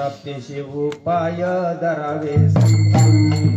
प्राप्तीशी उपाय धरावे संतांनी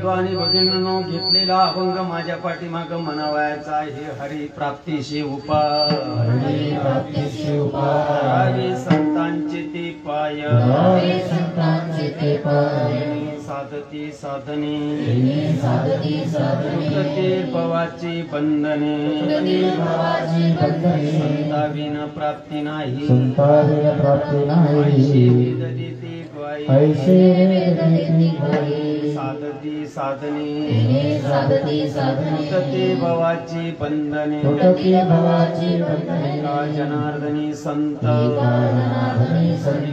आणि भगिनींनो घेतलेला अभंग माझ्या पाठीमाग म्हणावायचा आहे. हरी प्राप्तीशी उपाय करावे संतांचे ते पाय साधती साधने सुटते भवाची बंधने संताविन प्राप्ती नाही साधती साधने सुटते भवाची बंधने का जनार्दनी संत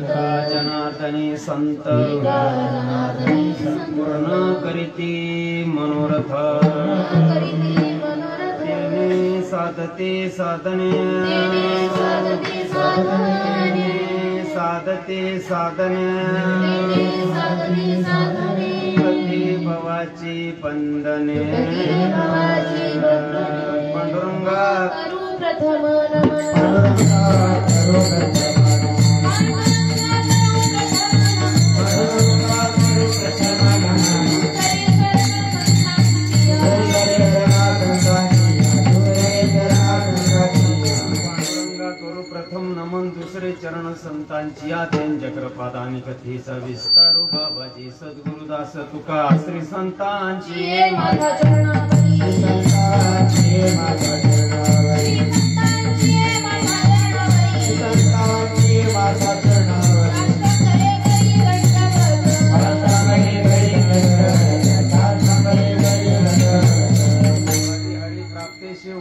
का जनार्दनी संत पूर्ण करीती मनोरथ तेने साधते साधने साधते साधने सुटते भवाची बंधने पांडुरंगा प्रथम नमन दुसरे चरण संतांची त्यांच्या कृपादानी कथेचा विस्तारू बाबाजी सद्गुरुदास तुका श्री संतांची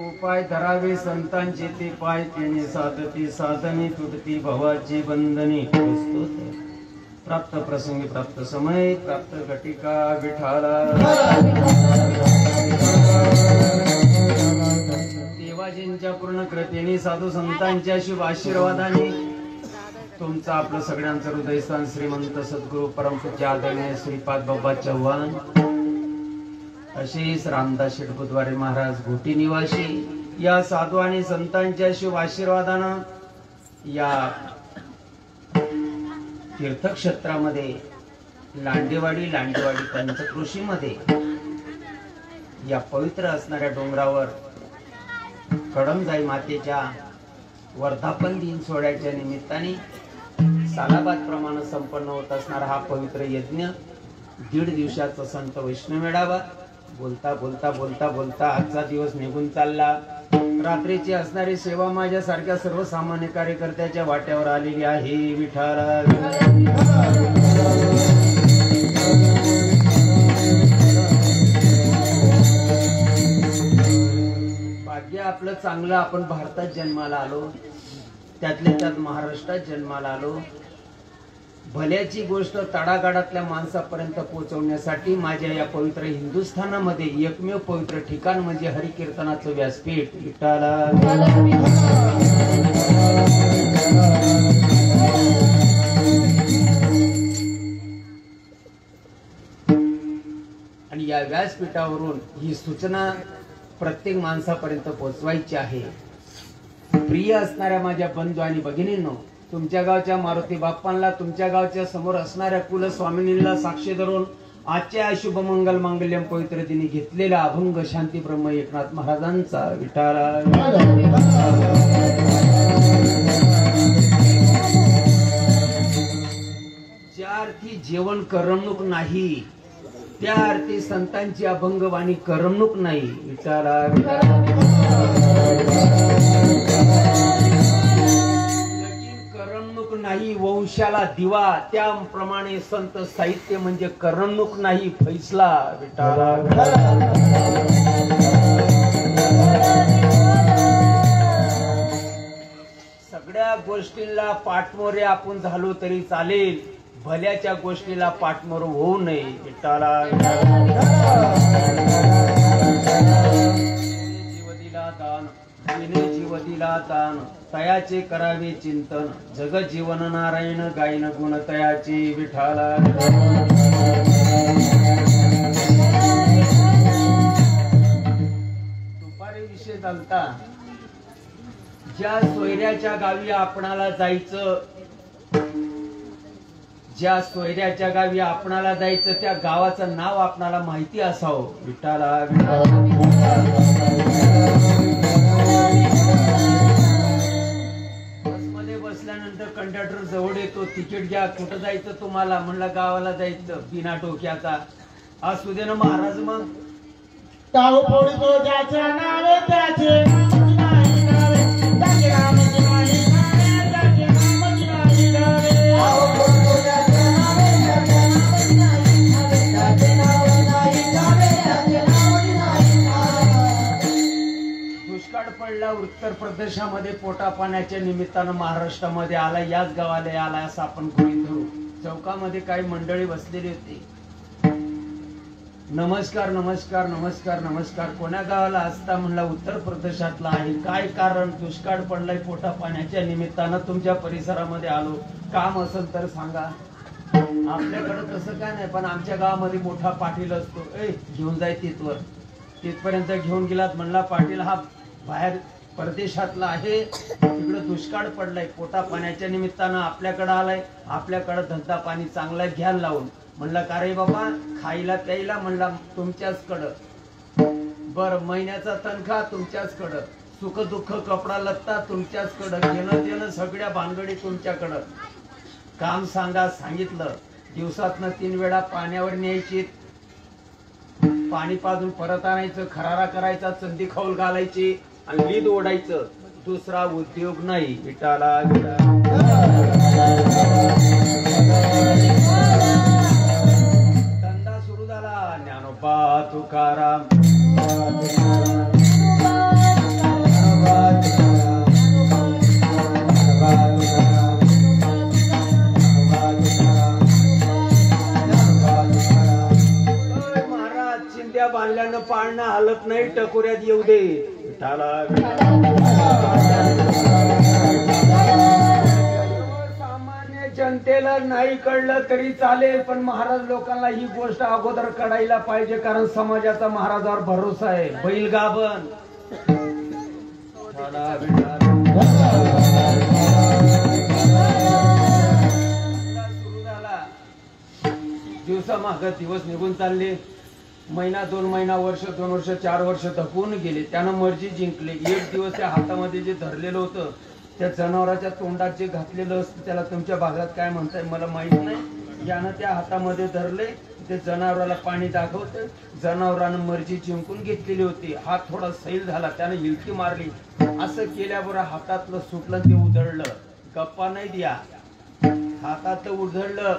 उपाय धरावे संतांचे ते पाय तेने साधती साधने तुटती भवाची बंधने. प्राप्त प्रसंगी प्राप्त समय प्राप्त घटिका विठाला देवाजींच्या पूर्ण कृपेने साधू संतांच्या शुभ आशीर्वादाने तुमचं आपलं सगळ्यांचं हृदयस्थान श्रीमंत सद्गुरू परमपूज्य आदरणीय श्रीपाद बाबा चव्हाण अशीच रामदास शेठ बुधवारी महाराज घोटी निवासी या साधू आणि संतांच्या शुभ आशीर्वादानं या तीर्थक्षेत्रामध्ये लांडेवाडी पंचक्रोशीमध्ये या पवित्र असणाऱ्या डोंगरावर कडमजाई मातेच्या वर्धापन दिन सोहळ्याच्या निमित्ताने सालाबाद प्रमाणे संपन्न होत असणारा हा पवित्र यज्ञ 1.5 दिवसाचा संत वैष्णव मेळावा बोलता बोलता बोलता बोलता आजचा दिवस निघून चालला. रात्रीची असणारी सेवा माझ्या सारख्या सर्वसामान्य कार्यकर्त्याच्या वाट्यावर आलेली आहे. विठाला भाग्य आपलं चांगलं. आपण भारतात जन्माला आलो, त्यातल्या त्यात महाराष्ट्रात जन्माला आलो. भल्याची गोष्ट तडागाडातल्या माणसापर्यंत पोहोचवण्यासाठी माझ्या या पवित्र हिंदुस्थानामध्ये एकमेव पवित्र ठिकाण म्हणजे हरिकीर्तनाचं व्यासपीठ विठाला. आणि या व्यासपीठावरून ही सूचना प्रत्येक माणसापर्यंत पोहोचवायची आहे. प्रिय असणाऱ्या माझ्या बंधू आणि भगिनींनो, तुमच्या गावच्या मारुती बाप्पांना, तुमच्या गावच्या समोर असणाऱ्या कुलस्वामिनीला साक्षी धरून आजच्या शुभ मंगल मांगल्यम पवित्र दिनी घेतलेला अभंग शांती ब्रह्म एकनाथ महाराजांचा विठाला. ज्या अर्थी जेवण करमणूक नाही त्या अर्थी संतांची अभंगवाणी करमणूक नाही विठाला. करमणूक नाही वंशाला दिवा, त्याप्रमाणे संत साहित्य म्हणजे करमणूक नाही फैसला विठाला. सगळ्या गोष्टींना पाठमोरे आपण झालो तरी चालेल, भल्याच्या गोष्टीला पाठमोर होऊ नये विठाला. जीव दिला दान जीव दिला दान तयाचे करावे चिंतन, जग जीवन नारायण गायन गुण तयाचे विठाला. दुपारी विषय चालता, ज्या सोयऱ्याच्या गावी आपणाला जायचं, ज्या सोयऱ्याच्या गावी आपणाला जायचं त्या गावाचं नाव आपणाला माहिती असावं. विठ्ठला बसमध्ये बसल्यानंतर कंडक्टर जवळ येतो, तिकीट घ्या, कुठं जायचं तुम्हाला? म्हणलं गावाला जायचं. बिना डोक्याचा असू दे ना महाराज. मग ताव पोळतो त्याचे नावे त्याचे नाही नावे त्याचे नाम नाही नावे त्याचे नाम नाही नावे ताव पोळतो त्याचे नावे त्याचे नाम नाही नावे त्याचे नाव नाही नावे त्याचे नाम नाही नावे. दुष्काळ पडला उत्तर प्रदेशामध्ये, पोटा पाण्याच्या निमित्तानं महाराष्ट्रामध्ये आला, याच गावाला आला असं आपण गृहीत धरू. चौकामध्ये काही मंडळी बसलेली होती. नमस्कार नमस्कार नमस्कार नमस्कार. कोण्या गावाला असता? म्हणला उत्तर प्रदेशातला आहे. काय कारण? दुष्काळ पडलाय, पोटा पाण्याच्या निमित्तानं तुमच्या परिसरामध्ये आलो. काम असेल तर सांगा. आपल्याकडे तसं काय नाही, पण आमच्या गावामध्ये मोठा पाटील असतो. घेऊन जाय तिथवर. तिथपर्यंत घेऊन गेलात. म्हणला पाटील हा बाहेर परदेशातला आहे, तिकडे दुष्काळ पडलाय, पोटा पाण्याच्या निमित्तानं आपल्याकडे आलाय, आपल्याकडे धंदा पाणी चांगला घ्या लावून. म्हणलं का रे बाबा? खायला प्यायला? म्हणला तुमच्याचकडं. बर, महिन्याचा तनखा तुमच्याचकडं, सुख दुःख कपडा लत्ता तुमच्याचकडं, घेणं देणं सगळ्या भानगडी तुमच्याकडं. काम सांगा. सांगितलं. दिवसातनं 3 वेळा पाण्यावर न्यायची, पाणी पाजून परत आणायचं, खरारा करायचा, चंदी खाऊल घालायची आणि लीद ओढायचं. दुसरा उद्योग नाही. विटाला धंदा सुरू झाला. ज्ञानोबा तुकाराम महाराज चिंध्या बांधल्यानं पाळणं हलत नाही, टकोऱ्यात येऊ दे. सामान्य जनतेला नाही कळलं तरी चालेल, पण महाराज लोकांना ही गोष्ट अगोदर कळायला पाहिजे, कारण समाजाचा महाराजावर भरोसा आहे. बैल गाभण सुरू झाला. दिवसामाग दिवस निघून चालले. महिना 2 महिना, वर्ष 2 वर्ष 4 वर्ष धकून गेले. त्यानं मर्जी जिंकले. एक दिवस त्या हातामध्ये जे धरलेलं होतं, त्या जनावराच्या तोंडात जे घातलेलं असतं, त्याला तुमच्या भागात काय म्हणताय मला माहित नाही. यानं त्या हातामध्ये धरले. ते जनावराला पाणी दाखवतं. जनावरानं मर्जी जिंकून घेतलेली होती. हात थोडा सैल झाला, त्यानं हिलकी मारली. असं केल्याबरोबर हातातलं सुटलं, ते उधळलं. गप्पा नाही द्या. हातातलं उधळलं.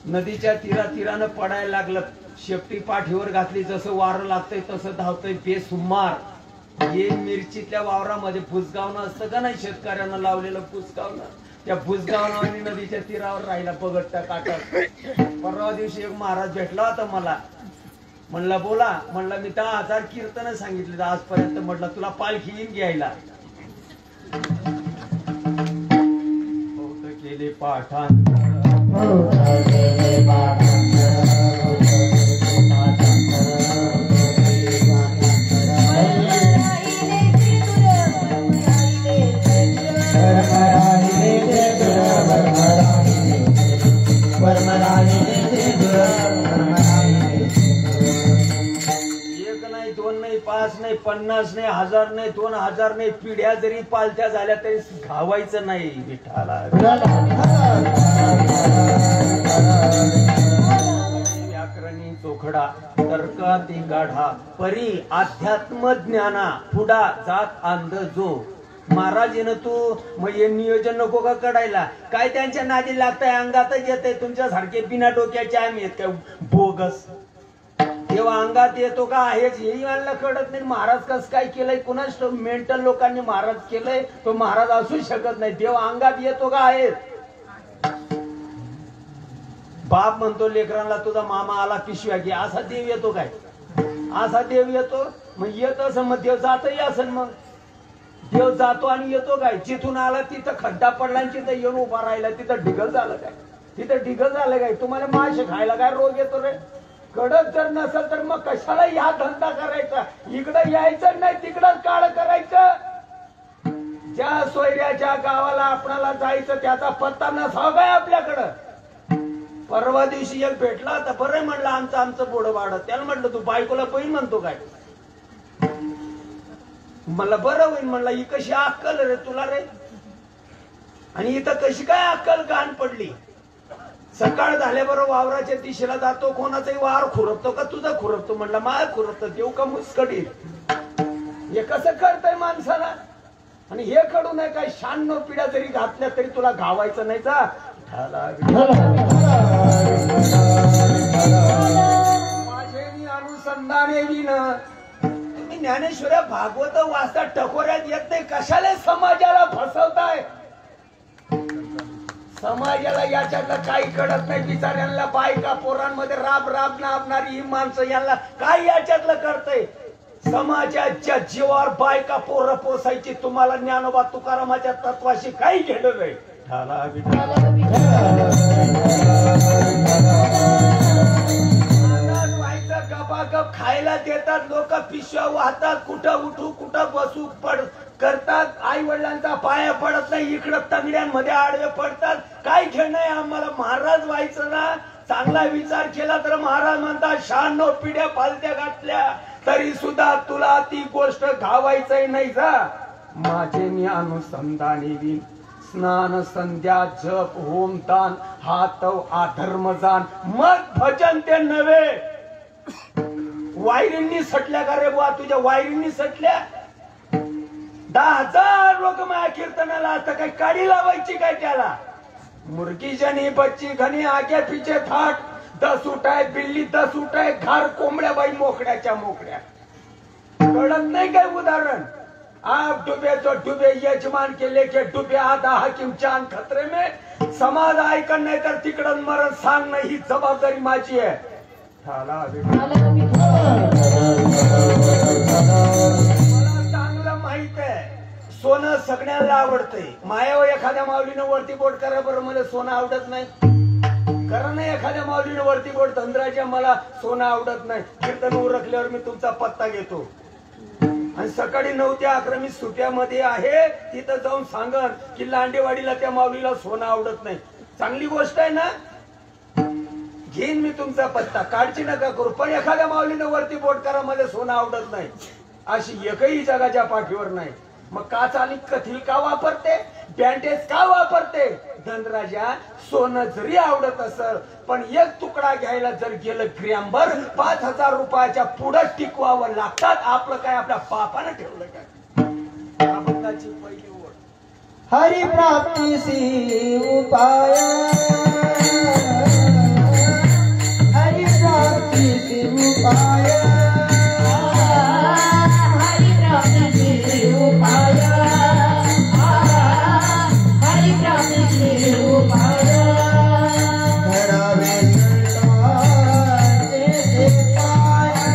नदीच्या तीरानं पडायला लागलं. शेपटी पाठीवर घातली. जसं वारं लागतंय तसं धावतंय बेसुमार. हे मिरचीतल्या वावरामध्ये फुसगावणं असतं का नाही, शेतकऱ्यांना लावलेलं फुसगावणं, त्या फुसगावणाने नदीच्या तीरावर राहिला पगडता काटत. परवा दिवशी एक महाराज भेटला होता मला. म्हणला बोला. म्हणला मी 10,000 कीर्तन सांगितले आजपर्यंत. म्हटलं तुला पालखी येईन घ्यायला. केले पाठांतर नाही, 2 नाही, 5 नाही, 50 नाही, 1000 नाही, 2000 नाही, पिढ्या जरी पालत्या झाल्या तरी घावायचं नाही. विठ्ठला व्याकरणी चोखडा, तर्काती गाढा, परी अध्यात्म ज्ञाना, पुढा जात अंध जो. महाराजीनं तू मग हे नियोजन नको का कडायला? काय त्यांच्या नादी लागताय, अंगातच येतंय. तुमच्यासारखे बिना डोक्याचे आम्ही आहेत काय बोगस? तेव्हा अंगात येतो का हेच हेही मला कळत नाही. महाराज कस काय केलंय कुणाच मेंटल लोकांनी महाराज केलंय, तो महाराज असू शकत नाही. देव अंगात येतो का आहे? बाप म्हणतो लेकरांना तुझा मामा आला पिशव्या घे, असा देव येतो काय? असा देव येतो? मग येत असं मग देव जातही असेल. मग देव जातो आणि येतो काय? जिथून आला तिथं खड्डा पडला आणि तिथं येऊन उभा राहिला, तिथं ढिगल झालं काय? तिथं ढिगल झालं काय? तुम्हाला मासे खायला काय रोग येतो रे? कडक जर नसेल तर मग कशाला ह्या धंदा करायचा? इकडं यायचं नाही, तिकडं काळ करायचं. त्या सोयऱ्याच्या गावाला आपणाला जायचं त्याचा पत्ता नसावा काय आपल्याकडं. परवा दिवशी एक भेटला तर बरं म्हणलं आमचं बोडं वाढत. त्याला म्हटलं तू बायकोला पहिन म्हणतो काय. मला बरं होईल म्हणलं ही कशी अक्कल रे तुला रे. आणि इथं कशी काय अक्कल घाण पडली. सकाळ झाल्याबरोबर वावराच्या दिशेला जातो कोणाचाही वार खुरपतो का तुझं खुरपतो. म्हणलं माय खुरपतो देऊ का मुस्कडी. हे कसं करतय माणसाला. आणि हे कडू नाही काय 96 पिढ्या जरी घातल्या तरी तुला घावायचं नाही जा. माझे अनुसंधाने मी ज्ञानेश्वऱ्या भागवत वाचता टकोऱ्यात येत नाही. कशाला समाजाला फसवताय. समाजाला याच्यातलं काही कळत नाही. बिचाऱ्यांना बायका पोरांमध्ये राब नाबणारी ही माणसं यांना काय याच्यातलं करतय. समाजाच्या जीवावर बायका पोरं पोसायची. तुम्हाला ज्ञानोबा तुकारामाच्या तत्वाशी काही घेणं नाही. गपागप खायला देतात लोक. पिशव्या वाहतात. कुठं उठू कुठं बसू करतात. आई वडिलांचा पाया पडत नाही. इकडं तंगड्यांमध्ये आडवे पडतात. काय घेणं आहे आम्हाला. महाराज व्हायचं ना. चांगला विचार केला तर महाराज म्हणतात 96 पिढ्या पालत्या घातल्या तरी सुद्धा तुला ती गोष्ट घावायचंय नाही जा. माझे अनुसंधानी स्नान संध्या जप होम दान हात अधर्म जाण मग भजन ते नव्हे. वायरींनी सटल्या का रे बुवा. तुझ्या वायरींनी सटल्या. 10,000 लोक माझ्या कीर्तनाला असतं काय काडी लावायची काय त्याला. मुर्गी जनी बच्ची घनी आगे पिछे थाट 10 उठाय बिल्ली 10 उठाय घार कोंबड्या बाई मोकड्याच्या मोकड्या. कळत नाही काय उदाहरण. आप डुबे तो डुबे यजमान के लेके डुबे आधा हाकिम चांद खतरे में. समाज ऐकन नाही तर तिकडं मरण सांग नाही. ही जबाबदारी माझी आहे. मला चांगलं माहित आहे सोनं सगळ्यांना आवडतंय. मायावर एखाद्या माऊलीनं वरती बोट करा बरं मला सोनं आवडत नाही. करा नाही एखाद्या माऊलीनं वरती बोट धनराजा मला सोनं आवडत नाही. कीर्तन उरकल्यावर मी तुमचा पत्ता घेतो. आणि सकाळी 9 ते 11 मी सुट्यामध्ये आहे. तिथं जाऊन सांगन की लांडेवाडीला त्या माऊलीला सोनं आवडत नाही. चांगली गोष्ट आहे ना. घेईन मी तुमचा पत्ता. काळजी नका करू. पण एखाद्या माऊलीनं वरती बोट करा मध्ये सोनं आवडत नाही अशी एकही जगाच्या पाठीवर नाही. मग काच आणि कथील का वापरते. बँडेज का वापरते. धनराजा सोनं जरी आवडत असेल पण एक तुकडा घ्यायला जर गेलं ग्रॅमभर 5,000 रुपयाच्या पुढे टिकवावं लागतात. आपलं काय आपल्या बापानं ठेवलं काय. अभंगाची पहिली ओळ हरिप्राप्तीसी उपाय. हरिप्राप्तीसी उपाय. हरिप्राप्तीसी उपाय. हरिप्राप्तीसी उपाय. घडावे संताचे पाय.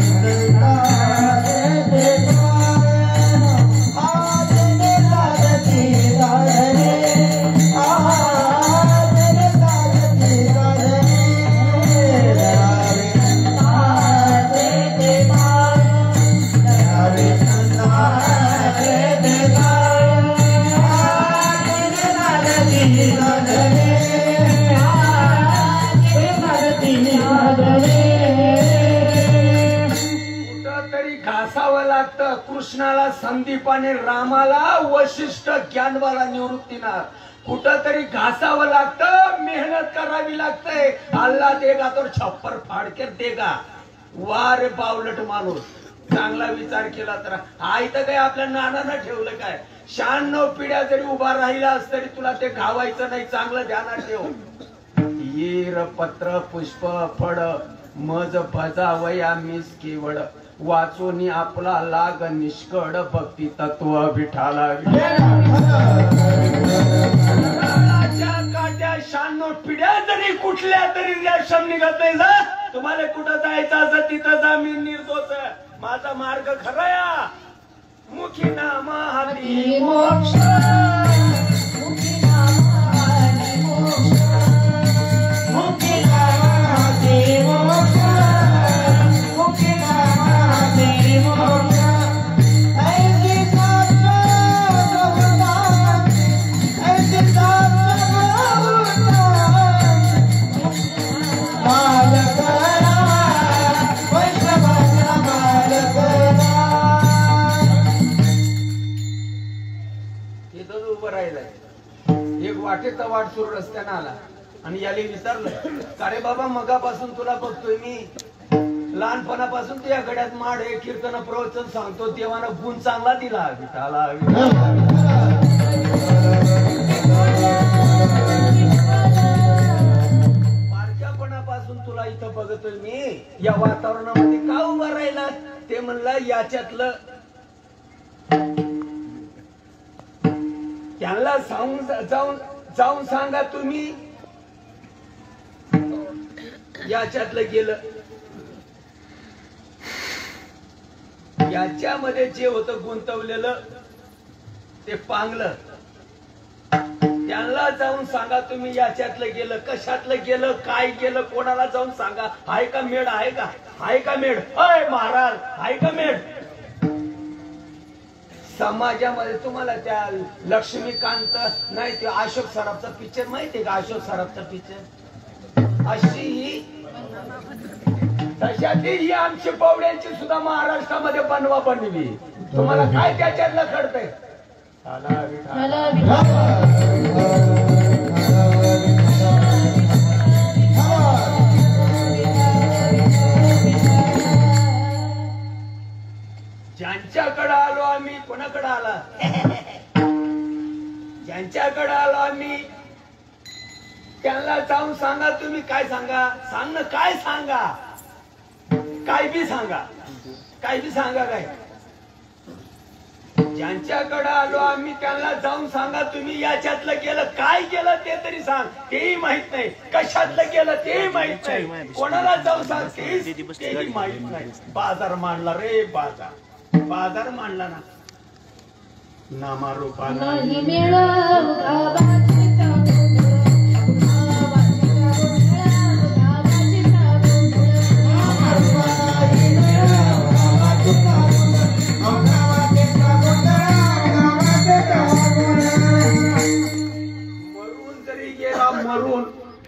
घडावे संताचे पाय. आजने साधती साधने. आजने साधती साधने. घडावे संताचे पाय. घडावे संताचे पाय. कुठंतरी घासावं लागतं. कृष्णाला संदीप आणि रामाला वशिष्ठ ज्ञानवाला निवृत्तीनाथ. कुठंतरी घासावं लागतं. मेहनत करावी लागते. अल्लाह देगा तो छप्पर फाडके देगा. वारे बावलट माणूस. चांगला विचार केला तर आई तर काय आपल्या नानानं ठेवलं काय. 96 पिढ्या जरी उभा राहिलास तरी तुला ते घावायचं नाही. चांगलं ध्यानात ठेव. येर पत्र पुष्प फळ मज भजावया मिस केवळ वाचोनी आपला लाग निष्कड भक्ती तत्व विठाला. काट्या 96 पिढ्या जरी कुठल्या तरी रेशम निघत नाही जा. तुम्हाला कुठं जायचं असं तिथं जा. मी निर्दोष. माझा मार्ग खरा या. मुखी नामा हाती मोक्ष. मुखी नामा हाती मोक्ष. मुखी नामा हाती मोक्ष. मुखी नामा हाती मोक्ष. ऐसी साथ वाटेचा वाट सुरू रस्त्यानं आला आणि याला विचारलं, का रे बाबा मगापासून तुला बघतोय मी, लहानपणापासून तुझ्या गड्यात माड हे कीर्तन प्रवचन सांगतो, देवानं गुण चांगला दिला, विठाला बारक्यापणापासून तुला इथं बघतोय मी, या वातावरणामध्ये का उभा राहिला? ते म्हणलं याच्यातलं त्यांना जाऊन सांगा तुम्ही, याच्यातलं गेलं, याच्यामध्ये जे होतं गुंतवलेलं ते पांगलं, त्यांना जाऊन सांगा तुम्ही याच्यातलं गेलं, कशातलं गेलं, काय गेलं, कोणाला जाऊन सांगा. हाय का मेड? आहे का? हाय का मेड? अय महाराज, हाय का मेड? समाजामध्ये तुम्हाला त्या लक्ष्मीकांत नाही, ते अशोक सराफचा पिक्चर माहितीये का? अशोक सराफचा पिक्चर अशी ही तशाची ही आमची पवड्यांची सुद्धा महाराष्ट्रामध्ये बनवा बनवी. तुम्हाला काय त्याच्यातलं कळतंय? ज्यांच्याकडे आलो आम्ही, कोणाकडे आला? ज्यांच्याकडे आलो आम्ही त्यांना जाऊन सांगा तुम्ही. काय सांगा? सांगणं काय सांगा? काय बी सांगा, काय बी सांगा. काय ज्यांच्याकडे आलो आम्ही त्यांना जाऊन सांगा तुम्ही, याच्यातलं गेलं, काय गेलं ते तरी सांग. तेही माहित नाही, कशातलं गेलं तेही माहित नाही, कोणाला जाऊन सांग तेही माहित नाही. बाजार मांडला रे, बाजार मांडला ना, नामारूपा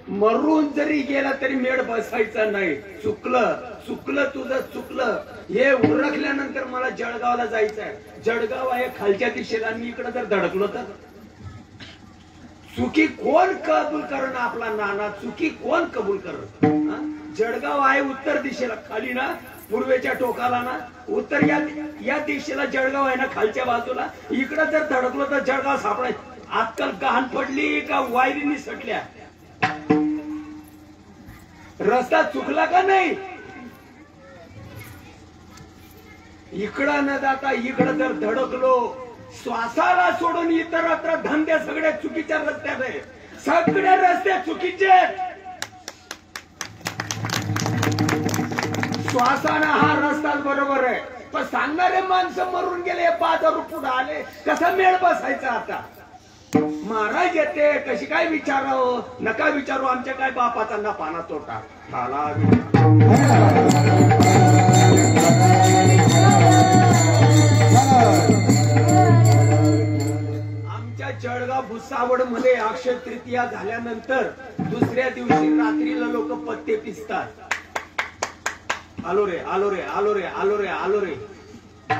मरून जरी गेला तरी मेड बसायचा नाही. चुकलं तुझं चुकलं. हे उरकल्यानंतर मला जळगावला जायचंय. जळगाव आहे खालच्या दिशेला, मी इकडे जर धडकलो तर चुकी कोण कबूल करण? आपला नाना. चुकी कोण कबूल करण? जळगाव आहे उत्तर दिशेला, खाली ना पूर्वेच्या टोकाला ना, उत्तर या दिशेला जळगाव आहे ना, खालच्या बाजूला. इकडे जर धडकलो तर जळगाव सापडायचं. आजकाल गहाण पडली का वायरीनी सटल्या? रस्ता चुकला का नाही? इकडं न जाता इकडं जर धडकलो, श्वासाला सोडून इतरत्र धंदे सगळ्या चुकीच्या रस्त्यात आहे. सगळे रस्ते चुकीचे. श्वासाना हा रस्ता बरोबर आहे, पण सांगणारे माणसं मरून गेले, बाजार पुढे आले, कसा मेळ बसायचा आता? महाराज येते कशी काय विचारावं? नका विचारू, आमच्या काय बापाचा ना पाना तोटा झाला. आमच्या जळगाव भुसावळ मध्ये अक्षय तृतीया झाल्यानंतर दुसऱ्या दिवशी रात्रीला लोक पत्ते पिसतात. आलो रे आलो रे आलो रे आलो रे आलो रे.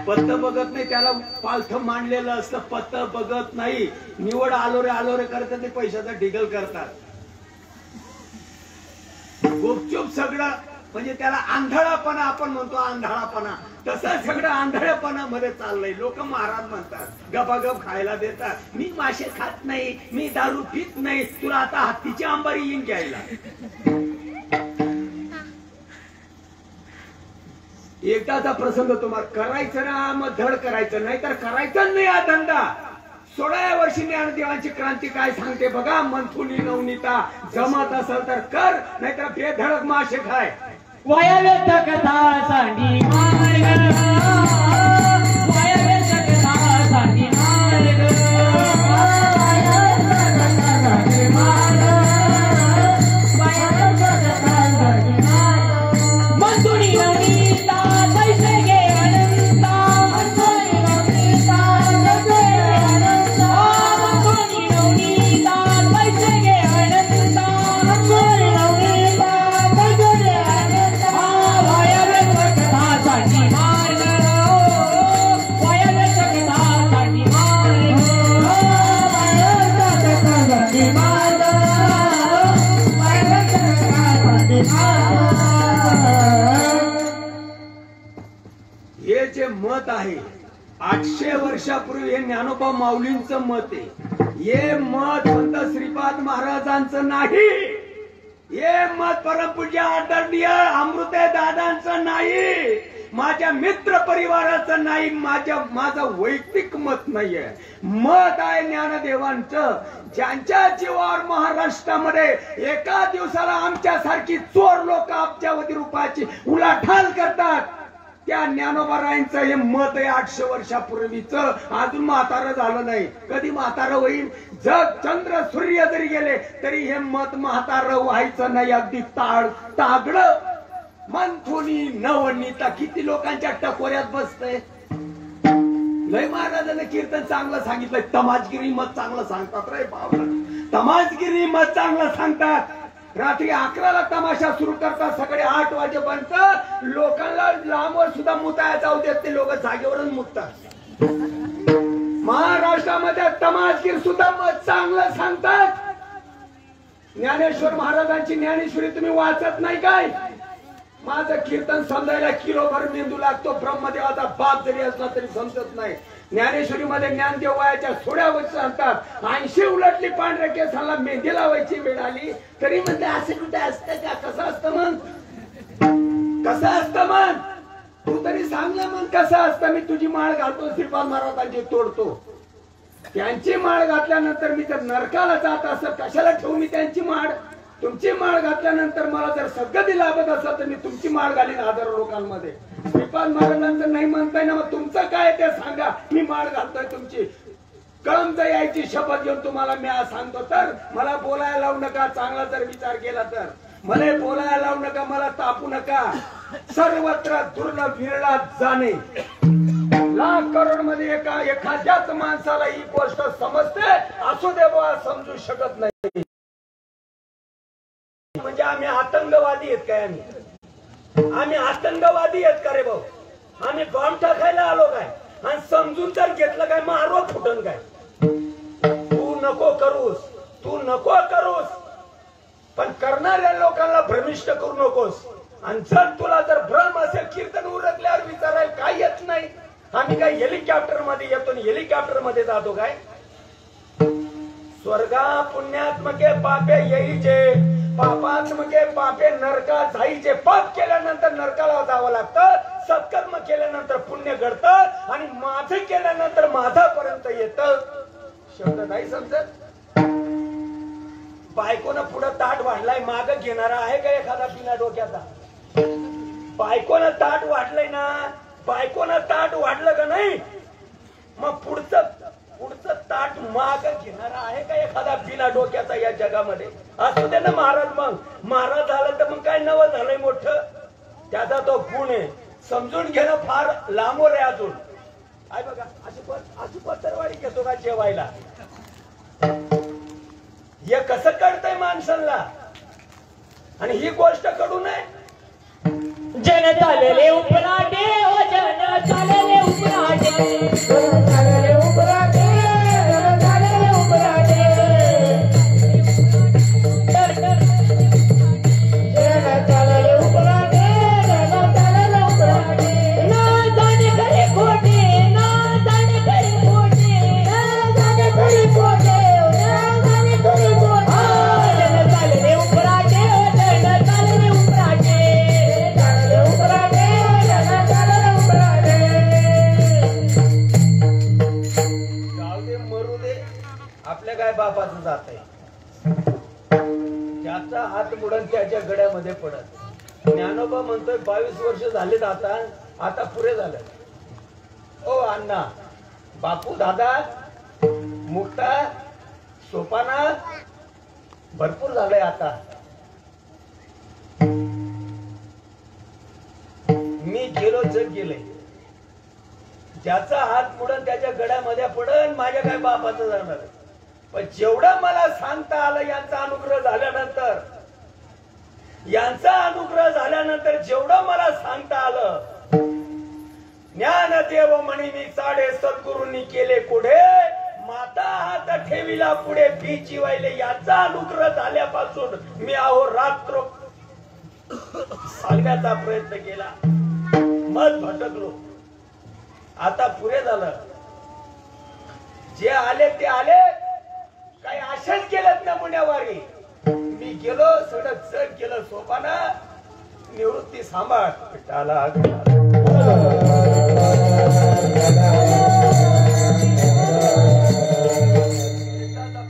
पत्त बघत नाही, त्याला पालथ मांडलेलं असतं. पत्त बघत नाही, निवड आलो रे करतात, ते पैशाचा ढिगल करतात. गुपचूप सगळं, म्हणजे त्याला आंधळापणा आपण म्हणतो, आंधळापणा. तसं सगळं आंधळेपणामध्ये चाललंय. लोक महाराज म्हणतात, गपागप खायला देतात. मी मासे खात नाही, मी दारू पित नाही, तुला आता हत्तीची अंबारी येईन घ्यायला. एकदाचा प्रसंग तुम्हाला करायचं ना, मग धड करायचं, नाही तर करायचं नाही हा धंदा. 16व्या वर्षी ज्ञानदेवांची क्रांती काय सांगते बघा. मंथुनी नवनीता जमत असेल तर कर, नाहीतर बेधडक मासे खाय. वयावेत कथा सांडी मार्ग, वयावेत कथा सांडी मार्ग, वयावेत कथा सांडी मार्ग, वयावेत कथा सांडी मार्ग. मंथुनी नवनीता कैसे गे अनंता, मंथुनी नवनीता कैसे गे अनंता, मंथुनी नवनीता कैसे गे अनंता, मंथुनी नवनीता कैसे गे अनंता. वयावेत कथा सांडी मार्ग. हे जे मत आहे 800 वर्षापूर्वी हे ज्ञानोबा माऊलींचं मत आहे. हे मत संत श्रीपाद महाराजांचं नाही. हे मत परमपूज्य आदरणीय अमृते दादांचं नाही. माझ्या मित्र परिवाराचं नाही. माझं वैयक्तिक मत नाहीये. मत आहे ज्ञानदेवांचं. ज्यांच्या जीवावर महाराष्ट्रामध्ये एका दिवसाला आमच्यासारखी चोर लोक अब्जावधी रुपयाची उलाढाल करतात, त्या ज्ञानोबारायांचं हे मत आहे 800 वर्षापूर्वीचं. अजून म्हातारं झालं नाही. कधी म्हातारं होईल? जग चंद्र सूर्य जरी गेले तरी हे मत म्हातारं व्हायचं नाही. अगदी तागडं मंथुनी नवनीता किती लोकांच्या टकोऱ्यात बसतंय. लय महाराजांनी कीर्तन चांगलं सांगितलंय. तमाजगिरी मत चांगलं सांगतात रे बाबा. तमाजगिरी मत चांगलं सांगतात. रात्री 11ला तमाशा सुरू करतात, सकाळी 8 वाजेपर्यंत लोकांना लांबवर सुद्धा मुताया जाऊ देत ते. लोक जागेवरच मुततात. महाराष्ट्रामध्ये तमाशगीर सुद्धा मत चांगलं सांगतात. ज्ञानेश्वर महाराजांची ज्ञानेश्वरी तुम्ही वाचत नाही काय? माझं कीर्तन समजायला किलोभर मेंदू लागतो. ब्रह्मदेवाचा बाप जरी असला तरी समजत नाही. ज्ञानेश्वरी मध्ये ज्ञानदेव वयाच्या थोड्या वर्ष सांगतात. 80 उलटली पांढऱ्या केसाला मेहंदी लावायची वेळ आली तरी म्हणते असं कुठे असतं का? कसं असतं मग? कसं असतं मग? तू तरी सांग ना मग कसं असतं. मी तुझी माळ घालतो, श्रीपाद महाराजांची तोडतो. त्यांची माळ घातल्यानंतर मी तर नरकाला जात असं कशाला ठेवू मी त्यांची माळ? तुमची माळ घातल्यानंतर मला जर सद्गती लाभत असेल तर मी तुमची माळ घालीन हजारो लोकांमध्ये. श्रीपाद महाराजांचं नाही म्हणताय ना, मग तुमचं काय ते सांगा. मी माळ घालतोय तुमची. कळमच यायची शपथ घेऊन तुम्हाला मी आज सांगतो. तर मला बोलायला लावू नका. चांगला जर विचार केला तर मला बोलायला लावू नका. मला तापू नका. सर्वत्र दुर्लभ विरळात जाणे. लाख करोड मध्ये एखाद्याच माणसाला ही गोष्ट समजते. असू दे बुवा, समजू शकत नाही. म्हणजे आम्ही आतंकवादी आहेत काय? आम्ही आतंकवादी आहेत का रे भाऊ? आम्ही बॉम्ब टाकायला आलो काय? आणि समजून तर घेतलं काय? मारो फुटन काय? तू नको करूस. तू नको करूस. पण करणाऱ्या लोकांना भ्रमिष्ट करू नकोस. आणि जर तुला जर भ्रम असेल, कीर्तन उरकल्यावर विचारायला काय येत नाही. आम्ही काय हेलिकॉप्टर मध्ये येतो आणि हेलिकॉप्टर मध्ये जातो काय? स्वर्गा पुण्यात्मके पापे येईचे, पापात्मके पापे नरका जाईचे. पाप केल्यानंतर नरकाला जावं लागतं. सत्कर्म केल्यानंतर पुण्य घडतं. आणि माझं केल्यानंतर माझापर्यंत येतं. शब्द नाही समजत. बायकोनं पुढं ताट वाढलाय, माग घेणारा आहे का एखादा बिना डोक्याचा? बायकोनं ताट वाढलंय ना, बायकोनं ताट वाढलं का नाही, मग पुढचं ताट माग घेणारा आहे का एखादा बिना डोक्याचा या जगामध्ये? असू दे ना महाराज. मग महाराज झालं तर मग काय नवं झालंय मोठं? त्याचा तो गुण आहे. समजून घेणं फार लांबवर आहे अजून. काय बघा, अशी पत्तरवाडी घेतो का जेवायला? हे कसं कळतंय माणसांना? आणि ही गोष्ट कडू नये. जन चालले उपराटे, ओ जन चालले उपराटे, जन चालले उपराटे, जन चालले उपराटे, जन चालले उपराटे, जन चालले उपराटे. ना जाणे खरे खोटे, ना जाणे खरे खोटे, ना जाणे खरे खोटे, ना जाणे खरे खोटे. जन चालले उपराटे, ओ जन चालले उपराटे, आपल्या काय बापाचं जात आहे. त्याचा हात बुडून त्याच्या गड्यामध्ये पडत. ज्ञानोबा म्हणतोय 22 वर्ष झालेत आता पुरे झालं. ओ अण्णा, बापू, दादा, मुक्ता, सोपाना भरपूर झालंय आता. मी गेलो, जग गेले. ज्याचा हात बुडन त्याच्या गड्यामध्ये पडन, माझ्या काय बापाचं जाणार. पण जेवढं मला सांगता आलं यांचा अनुग्रह झाल्यानंतर जेवढं मला सांगता आलं, ज्ञानदेव म्हणी मी साडे सद्गुरूंनी केले पुढे, माता हात ठेविला पुढे बीची वाहिले. याचा अनुग्रह झाल्यापासून मी अहो रात्र सांगण्याचा प्रयत्न केला, मत भटकलो. आता पुरे झालं. जे आले ते आले, काही आशेच केलेत नमुन्यावारी. मी गेलो सडक चढ केलं सोपाना, निवृत्ती सांभाळ विठ्ठला.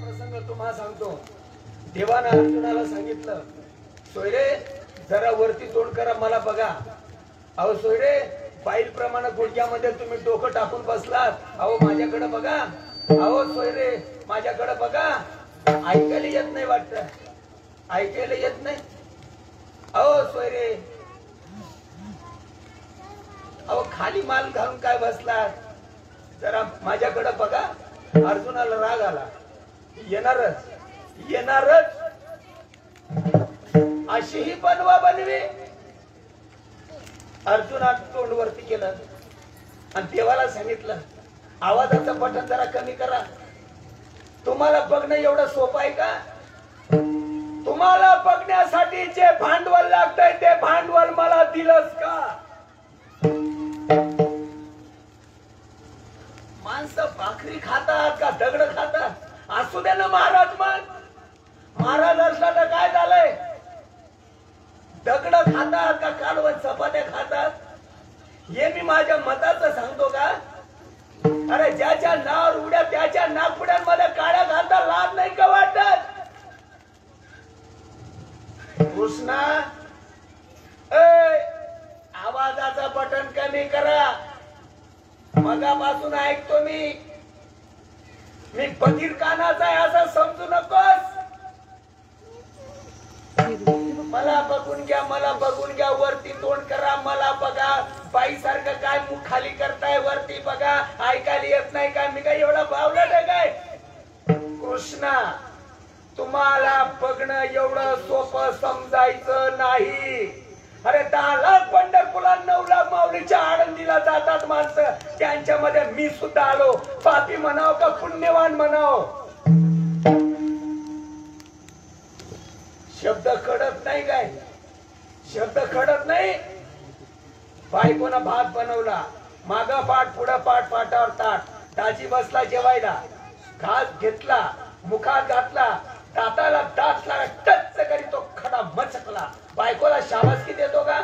प्रसंग तुम्हाला सांगतो. देवानं अर्जुनाला सांगितलं, सोयरे जरा वरती तोंड करा, मला बघा. अहो सोयरे, फाईल प्रमाणे गुडघ्यामध्ये तुम्ही डोकं टाकून बसलात. अहो माझ्याकडे बघा. अहो सोयरे माझ्याकडे बघा. ऐकायला येत नाही वाटत, ऐकायला येत नाही. अहो सोयरे, अहो खाली माल घालून काय बसलात, जरा माझ्याकडे बघा. अर्जुनाला राग आला. येणारच येणारच, अशीही बनवा बनवी. अर्जुनात तोंड वरती केलं आणि देवाला सांगितलं, आवाजाचं बटन जरा कमी करा. तुम्हाला बघणं एवढं सोपं आहे का? तुम्हाला बघण्यासाठी जे भांडवल लागतंय ते भांडवल मला दिलंस का? माणसं भाकरी खातात का दगड खातात? असू दे ना महाराज. मग महाराज असला तर काय झालंय? दगड खातात का कालवण चपात्या खातात? हे मी माझ्या मताचं सांगतो का? अरे ज्याच्या नावावर उड्या त्याच्या नागपुड्यांमध्ये काळ्या घालता लाभ नाही का वाटत? कृष्णा, आवाजाचं बटन कमी करा. मगापासून ऐकतो मी बधीर कानाचा आहे असं समजू नकोस. मला बघून घ्या, मला बघून घ्या. वरती तोंड करा, मला बघा. बाई सारखं काय मुख खाली करताय? वरती बघा. ऐकायला येत नाही का? मी काय एवढा बावलट आहे काय? कृष्णा, तुम्हाला बघणं एवढं सोपं समजायचं नाही. अरे 10 लाख पंढरपूरला 9 लाख माऊलीच्या आळंदीला जातात माणसं. त्यांच्यामध्ये मी सुद्धा आलो. पापी म्हणाव का पुण्यवान म्हणाव, शब्द कळत नाही काय? शब्द कळत नाही. बायकोनं भात बनवला, माग पाठ पुढं पाठ, पाठावर ताट. दाजी बसला जेवायला, घास घेतला, मुखात घातला, दाताला दात लागला, टच करी तो खडा मचकला. बायकोला शाबासकी देतो का?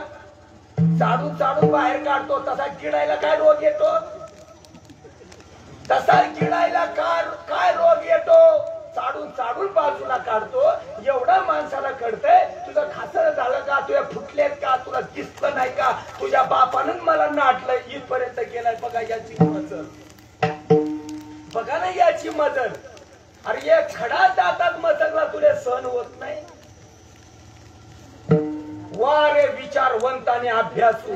चाडून चाडून बाहेर काढतो. तसा किडायला काय रोग येतो? तसा किडायला काय रोग येतो? चाडून चाडून बाजूला काढतो. एवढा माणसाला कळतंय. तुझं खासर झालं का? तुझ्या फुटलेत का? तुला दिसलं नाही का? तुझ्या बापानं मला नाटलं इथपर्यंत गेलाय. बघा याची मजल, बघा ना याची मजल. अरे ये खडा दातात मचकला, तुला सहन होत नाही? वा रे विचारवंत आणि अभ्यासू.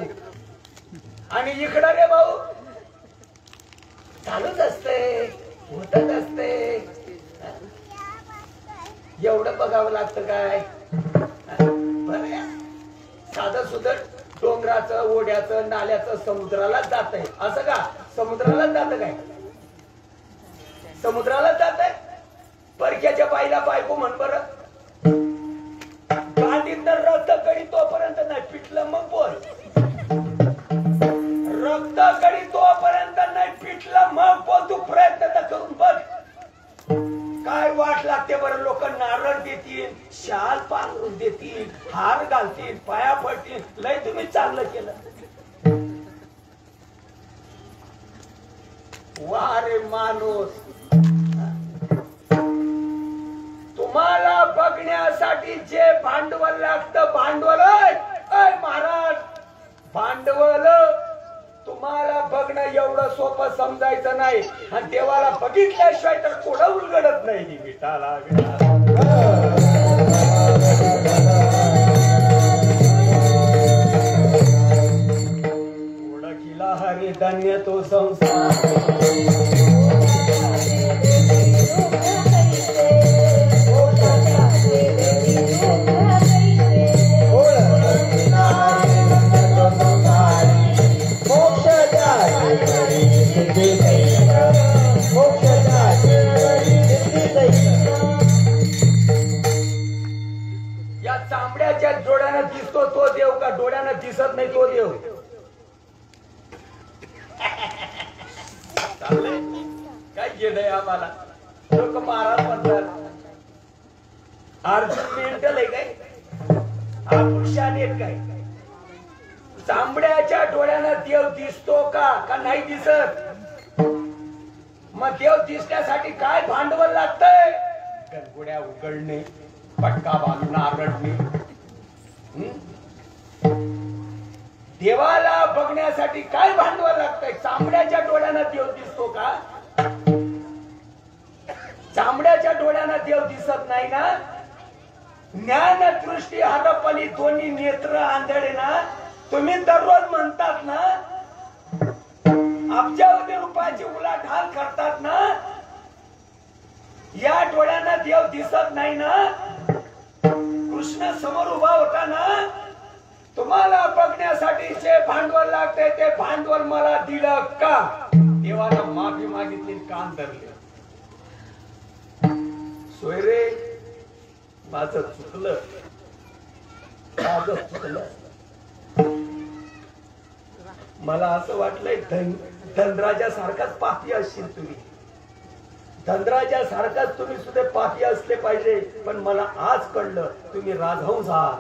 आणि इकडं रे भाऊ चालूच असते, होतच असते. एवढं बघावं लागतं काय? बरं, साधं सुधर डोंगराचं, ओढ्याचं, नाल्याचं समुद्राला जात आहे असं का? समुद्राला जात काय? समुद्राला जात आहे. परक्याच्या बाईला बायको म्हण बरं. गाडीत रक्त कडी तोपर्यंत नाही पिटलं मग बोल. रक्त कडी तोपर्यंत नाही पिटलं मग बोल. तू प्रयत्न तर करून बघ. काय वाट लागते बरं? लोक नारळ देतील, शाल पांघरून देतील, हार घालतील, पाया पडतील. लय तुम्ही चांगलं केलं. वा रे माणूस. तुम्हाला बघण्यासाठी जे भांडवल लागतं, भांडवल महाराज, भांडवल. तुम्हाला बघणं एवढं सोपं समजायचं नाही. आणि देवाला बघितल्याशिवाय तर कोणा उलगडत नाही. विठाला ओळखीला हरी धन्य तो संसार. या चांबड्याच्या डोळ्यानं दिसतो तो देव का डोळ्यानं दिसत नाही तो देव? चाललंय काय गेलंय आम्हाला? लोक महाराज म्हणतात अर्जुन मेंटल आहे काय? आपण शान आहेत काय? चांबड्याच्या डोळ्यानं देव दिसतो का नाही दिसत? मग देव दिसण्यासाठी काय भांडवल लागतंय? गरगोड्या उघडणे, पटका बांधून आरडणे. देवाला बघण्यासाठी काय भांडवल लागतंय? चांबड्याच्या डोळ्यानं देव दिसतो का? चांबड्याच्या डोळ्यानं देव दिसत नाही ना? ज्ञान दृष्टी हरपली दोन्ही नेत्र आंधळे ना? तुम्ही दररोज म्हणतात ना अब्जावधी रुपयाची उलाढाल करतात ना? या डोळ्यांना देव दिसत नाही ना? कृष्ण समोर उभा होता ना? तुम्हाला बघण्यासाठी जे भांडवल लागते ते भांडवल मला दिलं का? देवाला माफी मागितली, कान धरले. सोयरे माझं चुकलं, माझं चुकलं. मला असं वाटलंय धनराजा सारखाच पापी असशील तुम्ही. धनराजा सारखाच तुम्ही सुद्धा पापी असले पाहिजे. पण मला आज कळलं तुम्ही राजहंस आहात.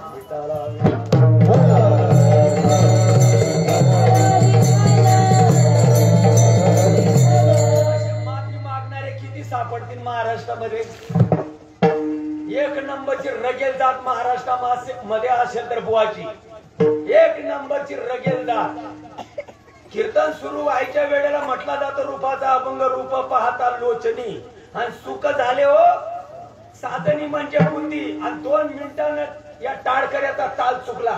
माफी मागणारे किती सापडतील महाराष्ट्रामध्ये? एक नंबरची रगेल जात महाराष्ट्रामध्ये असेल तर बुवाची एक नंबरची रगेल जात. कीर्तन सुरू व्हायच्या वेळेला म्हटला जातो रूपाचा अभंग रूप पाहता लोचनी आणि सुख झाले हो साधनी म्हणजे बुंदी. आणि 2 मिनिटांना या टाळकऱ्याचा ताल चुकला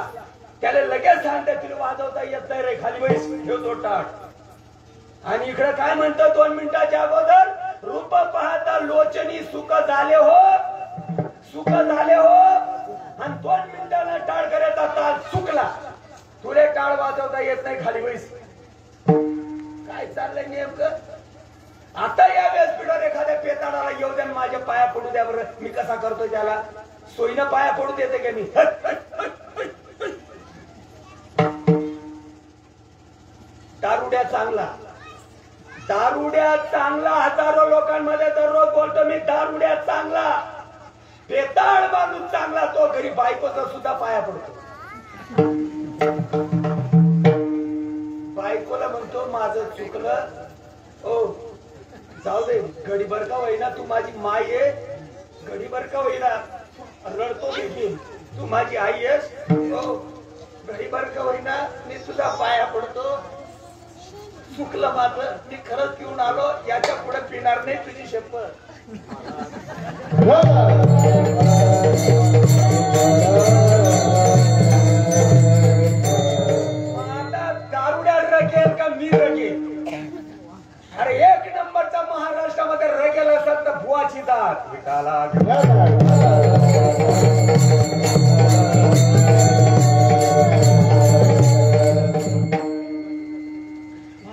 त्याला लगेच सांगतात तिला वाजवता येत नाही रे, खाली बैस ठेवतो टाळ. आणि इकडे काय म्हणतो 2 मिनिटाच्या अगोदर रूप पाहता लोचनी सुख झाले हो, सुख झाले हो. आणि 2 मिनिटांना टाळकऱ्याचा ताल चुकला, तुले टाळ वाजवता येत नाही, खाली बैस. काय चाललंय नेमकं? आता या व्यासपीठावर एखाद्या पेताळाला येऊ द्या, माझ्या पाया पडू द्या बरं. मी कसा करतो त्याला? सोयीनं पाया पडू देते का मी? दारुड्या चांगला, दारुड्या चांगला. हजारो लोकांमध्ये दररोज बोलतो मी दारुड्या चांगला. पेताळ बांधून चांगला तो घरी बायकोचा सुद्धा पाया पडतो. बायकोला म्हणतो माझं चुकलं हो, जाऊ दे गडीभर का होईना तू माझी माय आहे, गडीभर का होईना रडतो मी, तू माझी आई आहेस हो, गडीभर का होईना मी तुझा पाया पडतो. चुकलं माझं, मी खरंच पिऊन आलो, याच्या पुढे पिणार नाही, तुझी शपथ. आता दारुड्या रगेल का मी रगेल? अरे एक नंबरचा महाराष्ट्रामध्ये रगेल असत तर बुवाची दात विकाला.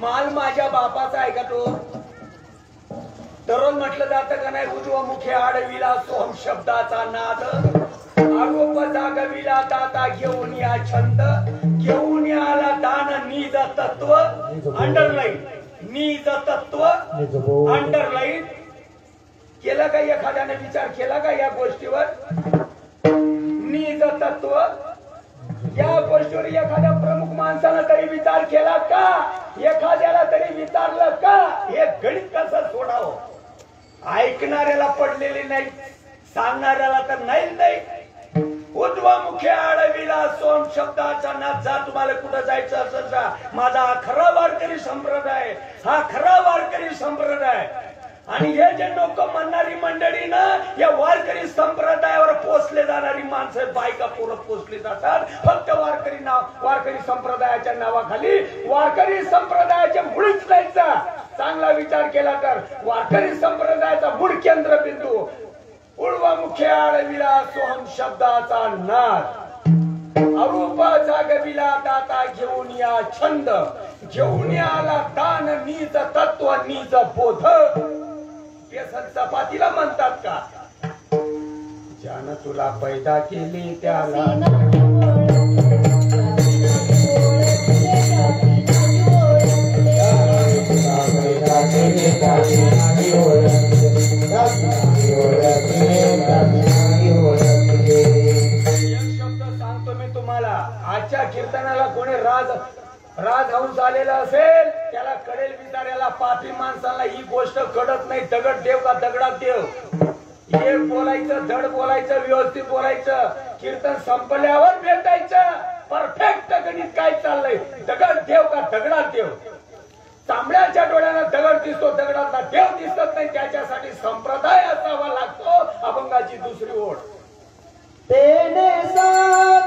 माल माझ्या बापाचा आहे का तो? दररोज म्हटलं जातं का नाही उजवमुखे आडविला सोहम शब्दाचा नाद, आरोप जागविला दाता घेऊन या छंद, घेऊन आला दान निज तत्व. अंडरलाईन निज तत्व अंडरलाईन केलं का? एखाद्याने विचार केला का या गोष्टीवर? निज तत्व या गोष्टीवर एखाद्या प्रमुख माणसानं तरी विचार केला का? एखाद्याला तरी विचारलं का? हे गणित कसं सोडावं? ऐकणाऱ्याला पडलेले नाही, सांगणाऱ्याला तर नाही. उजवामुखे आडविला सोम शब्दाचा नाद. जा तुम्हाला कुठं जायचं असेल जा. माझा हा खरा वारकरी संप्रदाय, हा खरा वारकरी संप्रदाय. आणि हे जे लोक म्हणणारी मंडळी ना, या वारकरी संप्रदायावर पोचले जाणारी माणसं, बायका पोरं पोचले जातात फक्त वारकरी संप्रदायाच्या नावाखाली. वारकरी संप्रदायाचे मुळीच नाहीचा चांगला विचार केला तर वारकरी संप्रदायाचा मूळ केंद्रबिंदू उजवामुखे आडविला सोहम शब्दाचा नाद, अरूप जागविला दाता घेऊन या छंद, घेऊन आला दान नीज तत्व नीज बोध. व्यसन चपातीला म्हणतात का? ज्यानं तुला पैदा केली त्याला तुम्हाला आजच्या कीर्तनाला कोणी राजहंस आलेला असेल त्याला कळेल बिचाऱ्याला पापी माणसाला ही गोष्ट कळत नाही. दगड देव का दगडात देव हे बोलायचं, धड बोलायचं, व्यवस्थित बोलायचं. कीर्तन संपल्यावर भेटायचं. परफेक्ट गणित काय चाललंय, दगड देव का दगडात देव. तांबड्याच्या डोळ्याला दगड दिसतो, दगडातला देव दिसत नाही. त्याच्यासाठी संप्रदाय असावा लागतो. अभंगाची दुसरी ओळ. तेने साधती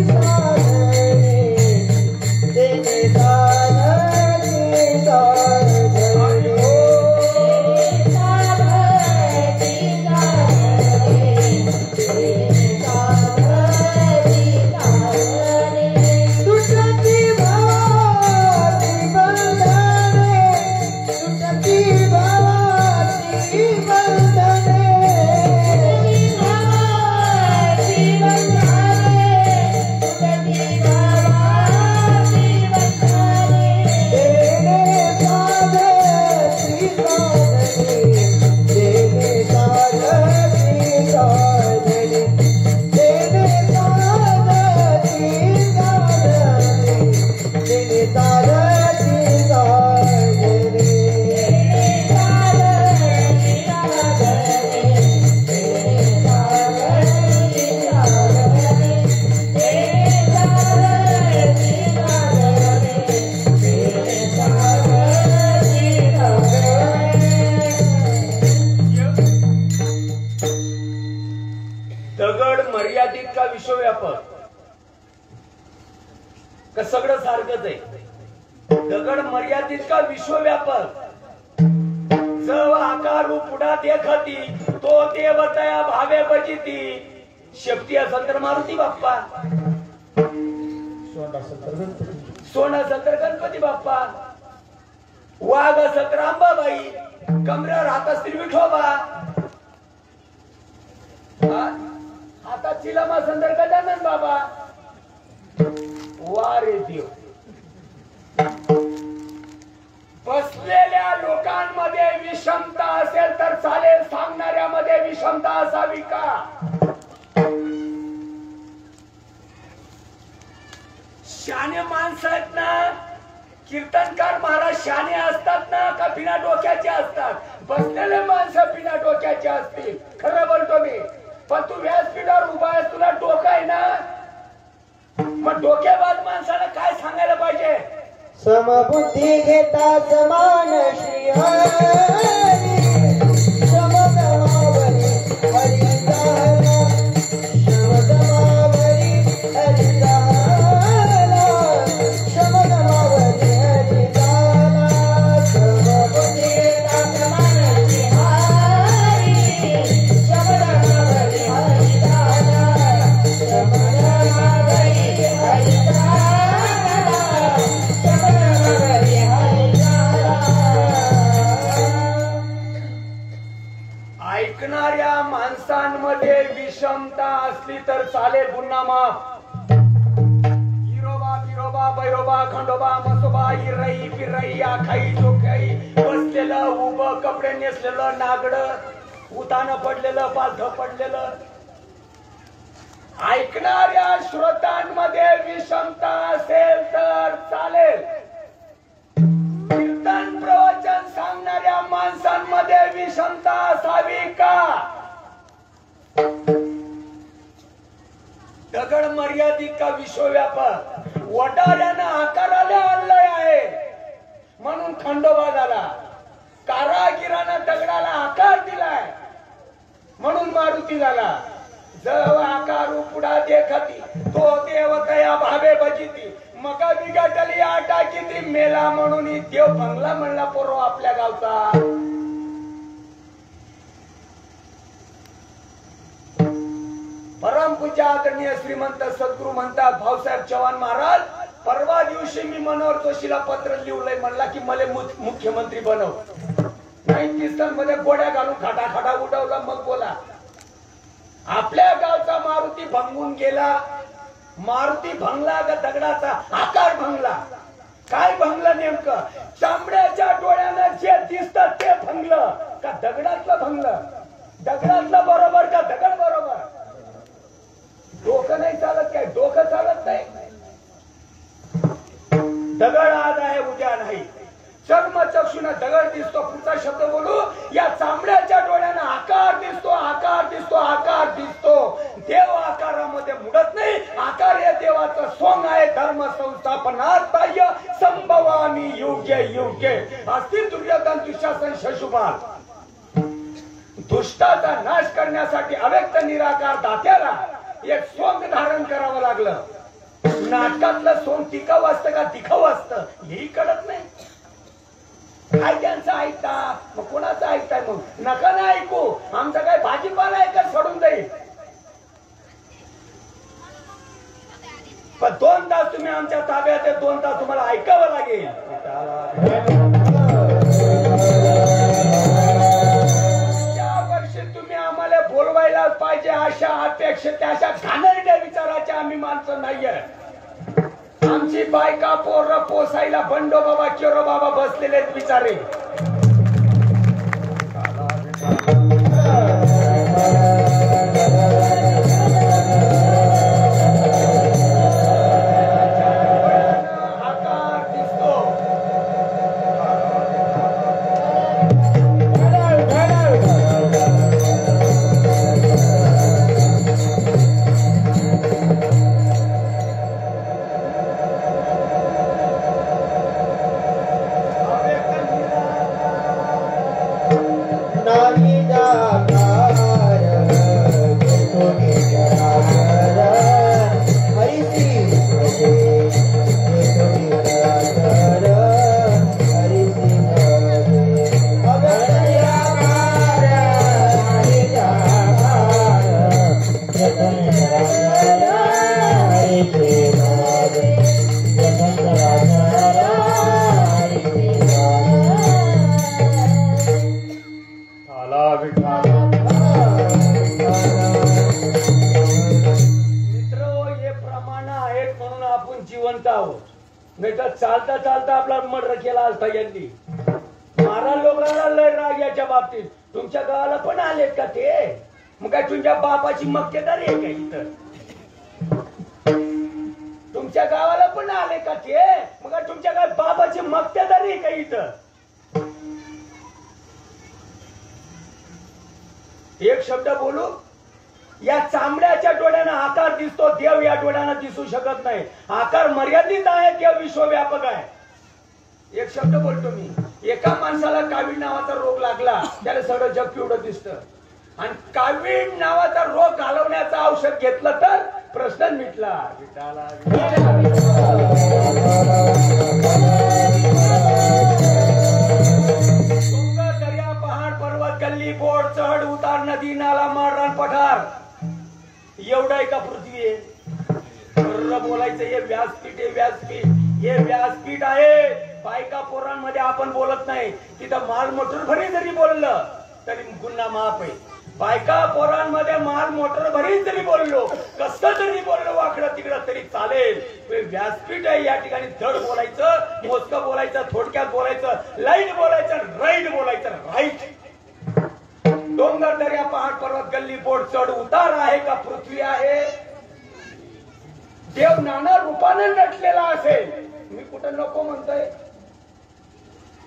साधने, तेने साधती साधने, तेने साधती साधने, तेने साधती साधने, तुटती भावाची बंधने, तुटती भावाची बंधने, सगळं सारखंच आहे. दगड मर्यादित का विश्वव्यापक. जव आकार पुढा देखती तो देवतया भावे बजिती. शेपटी असेल तर मारुती बाप्पा, सोन असेल तर गणपती बाप्पा, वाघ असेल तर अंबाबाई, कमरेवर हात असतील विठोबा, हातात चिलम असेल तर गजानन बाबा. वारे देव. बसलेल्या लोकांमध्ये विषमता असेल तर चालेल, सांगणाऱ्यामध्ये विषमता असावी का? शाने माणसं आहेत ना, कीर्तनकार महाराज शाने असतात ना का बिना डोक्याचे असतात? बसलेले माणसं बिना डोक्याचे असतील, खरं बोलतो मी. पण तू व्यासपीठावर उभा आहेस, तुला डोकं आहे ना, मग डोक्याबाज माणसाला काय सांगायला पाहिजे? समबुद्धी घेता समान श्री हरी, समगमावरी हरी झाला, समगमावरी हरी झाला, समगमावरी हरी झाला. समबुद्धी घेता समान श्री हरी, समगमावरी हरी झाला, समगमावरी हरी झाला. ऐकणाऱ्या माणसांमध्ये विषमता असली तर चालेल, गुन्हा माफ. हिरोबा बिरोबा बैरोबा खंडोबा मसोबा हिरई फिरई आखाई चोखाई, बसलेलं उभं कपडे नेसलेलं नागड, उतानं पडलेलं पालथं पडलेलं. ऐकणाऱ्या श्रोतांमध्ये विषमता असेल तर चालेल. कीर्तन प्रवचन सांगणाऱ्या माणसांमध्ये विषमता असावी का? दगड मर्यादित का विश्वव्यापक? वडाल्यानं आकाराला आणलंय आहे म्हणून खंडोबा झाला. कारागिरानं दगडाला आकार दिलाय म्हणून मारुती झाला. जव आकार पुढा देखती तो देवतया भावे बजिती. मका बिगाटली आटा किती मेला म्हणून देव भंगला म्हणला पोरो आपल्या गावचा. परमपूज्य आदरणीय श्रीमंत सद्गुरू म्हणतात भाऊसाहेब चव्हाण महाराज, परवा दिवशी मी मनोहर जोशीला पत्र लिहलंय, म्हणला की मला मुख्यमंत्री बनव. 90 मध्ये गोड्या घालून खाटा खाटा उडवला. मग बोला, आपल्या गावचा मारुती भंगून गेला. मारुती भंगला का दगडाचा आकार भंगला? काय भंगलं नेमकं? चांबड्याच्या डोळ्यानं जे दिसतं ते भंगलं का दगडातलं भंगलं? दगडातलं बरोबर का दगड बरोबर? डोकं नाही चालत काय? डोकं चालत नाही. दगड आज आहे उद्या नाही. चर्मचक्षुना दगड दिसतो. पुढचा शब्द बोलू. या चांबड्याच्या डोळ्यानं आकार दिसतो, आकार दिसतो, आकार दिसतो. देव आकारामध्ये मुडत नाही. आकार हे देवाचं सोंग आहे. धर्म संस्थापनार्थाय संभवामी युगे युगे. असतील दुर्योधन, दुःशासन, शशुपाल. दुष्टाचा नाश करण्यासाठी अव्यक्त निराकार दात्याला एक सोंग धारण करावं लागलं. नाटकातलं सोंग टिकाऊ असतं का दिखाऊ असतं हेही कळत नाही. काय त्यांचं ऐकता? मग कोणाचं ऐकताय? मग नका ना ऐकू. आमचं काय भाजीपाला आहे का सोडून जाईल? पण 2 तास तुम्ही आमच्या ताब्यात आहे. 2 तास तुम्हाला ऐकावं लागेल. या वर्षी तुम्ही आम्हाला बोलवायलाच पाहिजे. अशा अपेक्षा अशा घाणेरड्या विचाराच्या आम्ही माणसं नाहीये. आमची बायका पोर पोसायला बंडो बाबा केरो बाबा बसलेले बिचारे. आकार दिसतो. नाही जाकार घेतो निराकार हरिसी भजे घेतो निराकार हरिसी भजे अव्यक्त निराकार नाही जाकार घेतो निराकार हरिसी भजे घेतो निराकार हरिसी मित्र हे प्रमाण आहेत म्हणून आपण जिवंत आहोत. नाही तर चालता चालता आपला मर्डर केला असता यांनी. महाराज लोकांना लय राग याच्या बाबतीत. तुमच्या गावाला पण आलेत का ते? मग काय तुमच्या बापाची मक्तेदारी आहे का इथं? तुमच्या गावाला पण आले का ते? मग काय तुमच्या गावात बापाची मक्तेदारी आहे का इथं? एक शब्द बोलू. या चांबड्याच्या डोळ्यानं आकार दिसतो. देव या डोळ्यानं दिसू शकत नाही. आकार मर्यादित आहे. देव विश्वव्यापक आहे. एक शब्द बोलतो मी. एका माणसाला कावीळ नावाचा रोग लागला. त्याला सगळं जग पिवळं दिसतं. आणि कावीळ नावाचा रोग घालवण्याचं औषध घेतलं तर प्रश्न मिटला. डोंगर, दर्या, पहाड, पर्वत, गल्ली, बोट, चढ उतार, नदी, नाला, मारण, पठार एवढं आहे का पृथ्वी आहे? बोलायचं हे व्यासपीठ आहे. व्यासपीठ हे व्यासपीठ आहे. बायका पोरांमध्ये आपण बोलत नाही. तिथं माल मोटर भरी जरी बोललं तरी गुन्हा माफ आहे. बायका पोरांमध्ये माल मोटर भरी जरी बोललो, कसं जरी बोललो वाकडं तिकडं तरी चालेल. व्यासपीठ आहे. या ठिकाणी धड बोलायचं, मोजकं बोलायचं, थोडक्यात बोलायचं, लाईट बोलायचं, राईट बोलायचं. राईट. डोंगर, दर्या, पहाड, पर्वत, गल्ली, बोट, चढ उतार आहे का पृथ्वी आहे? देव नाना रूपाने नटलेला असेल. मी कुठं नको म्हणतोय?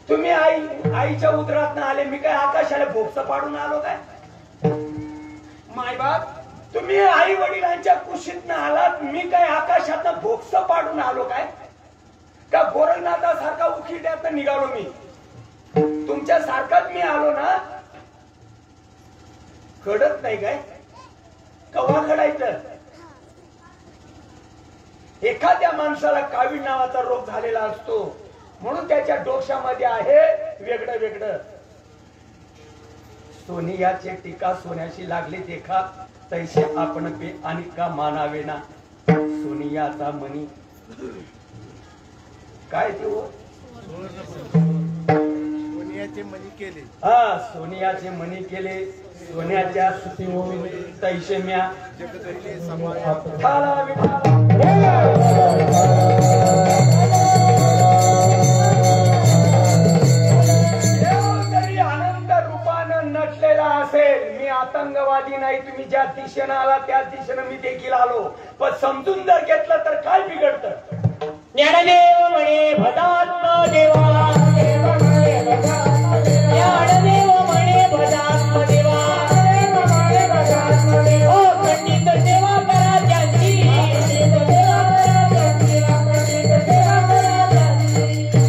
तुम्ही आईच्या उदरात आले. मी काय आकाशाला भोगस पाडून आलो काय? मायबाप तुम्ही आई वडिलांच्या कुशीत आलात. मी काय आकाशात भोगस पाडून आलो काय? का गोरखनाथासारखा उखिड्यात निघालो मी? तुमच्या सारखाच मी आलो ना? कळत नाही काय? कवा कळायचं? एखाद्या माणसाला कावीळ नावाचा रोग झालेला असतो म्हणून त्याच्या डोक्यामध्ये आहे वेगळं वेगळं. सोनियाचे टीका सोन्याशी लागले देखा तैसे आपण पे आणि का मानावे ना. सोनियाचा मनी काय ते हो? सोनियाचे मनी केले. हा सोनियाचे मनी केले. सोन्याच्या तैसे म्या थाला विठाला. देव जरी आनंद रूपानं नटलेला असेल, मी आतंकवाद वादी नाही. तुम्ही ज्या दिशेनं आला त्याच दिशेनं मी देखील आलो. पण समजून जर घेतलं तर काय बिघडतं? ज्ञानदेव म्हणे भदात्म देवा, ज्ञानदेव म्हणे भदात्म देवा, ओ खंडित सेवा करा त्यांची,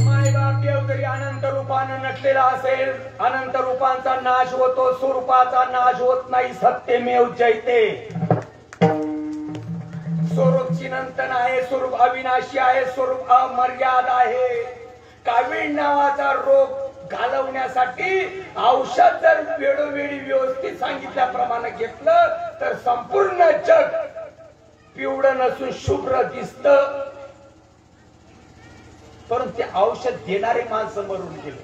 मायबाप देव जरी अनंत रूपानं नटलेला असेल, अनंत रूपांचा नाश होतो, स्वरूपाचा नाश होत नाही. सत्यमेव जयते. स्वरूप चिरंतन आहे, स्वरूप अविनाशी आहे, स्वरूप अमर्याद आहे. कावीळ नावाचा रोग घालवण्यासाठी औषध जर वेळोवेळी व्यवस्थित सांगितल्याप्रमाणे घेतलं तर संपूर्ण जग पिवळं नसून शुभ्र दिसत. परंतु ते औषध देणारे माणसं मरून गेले.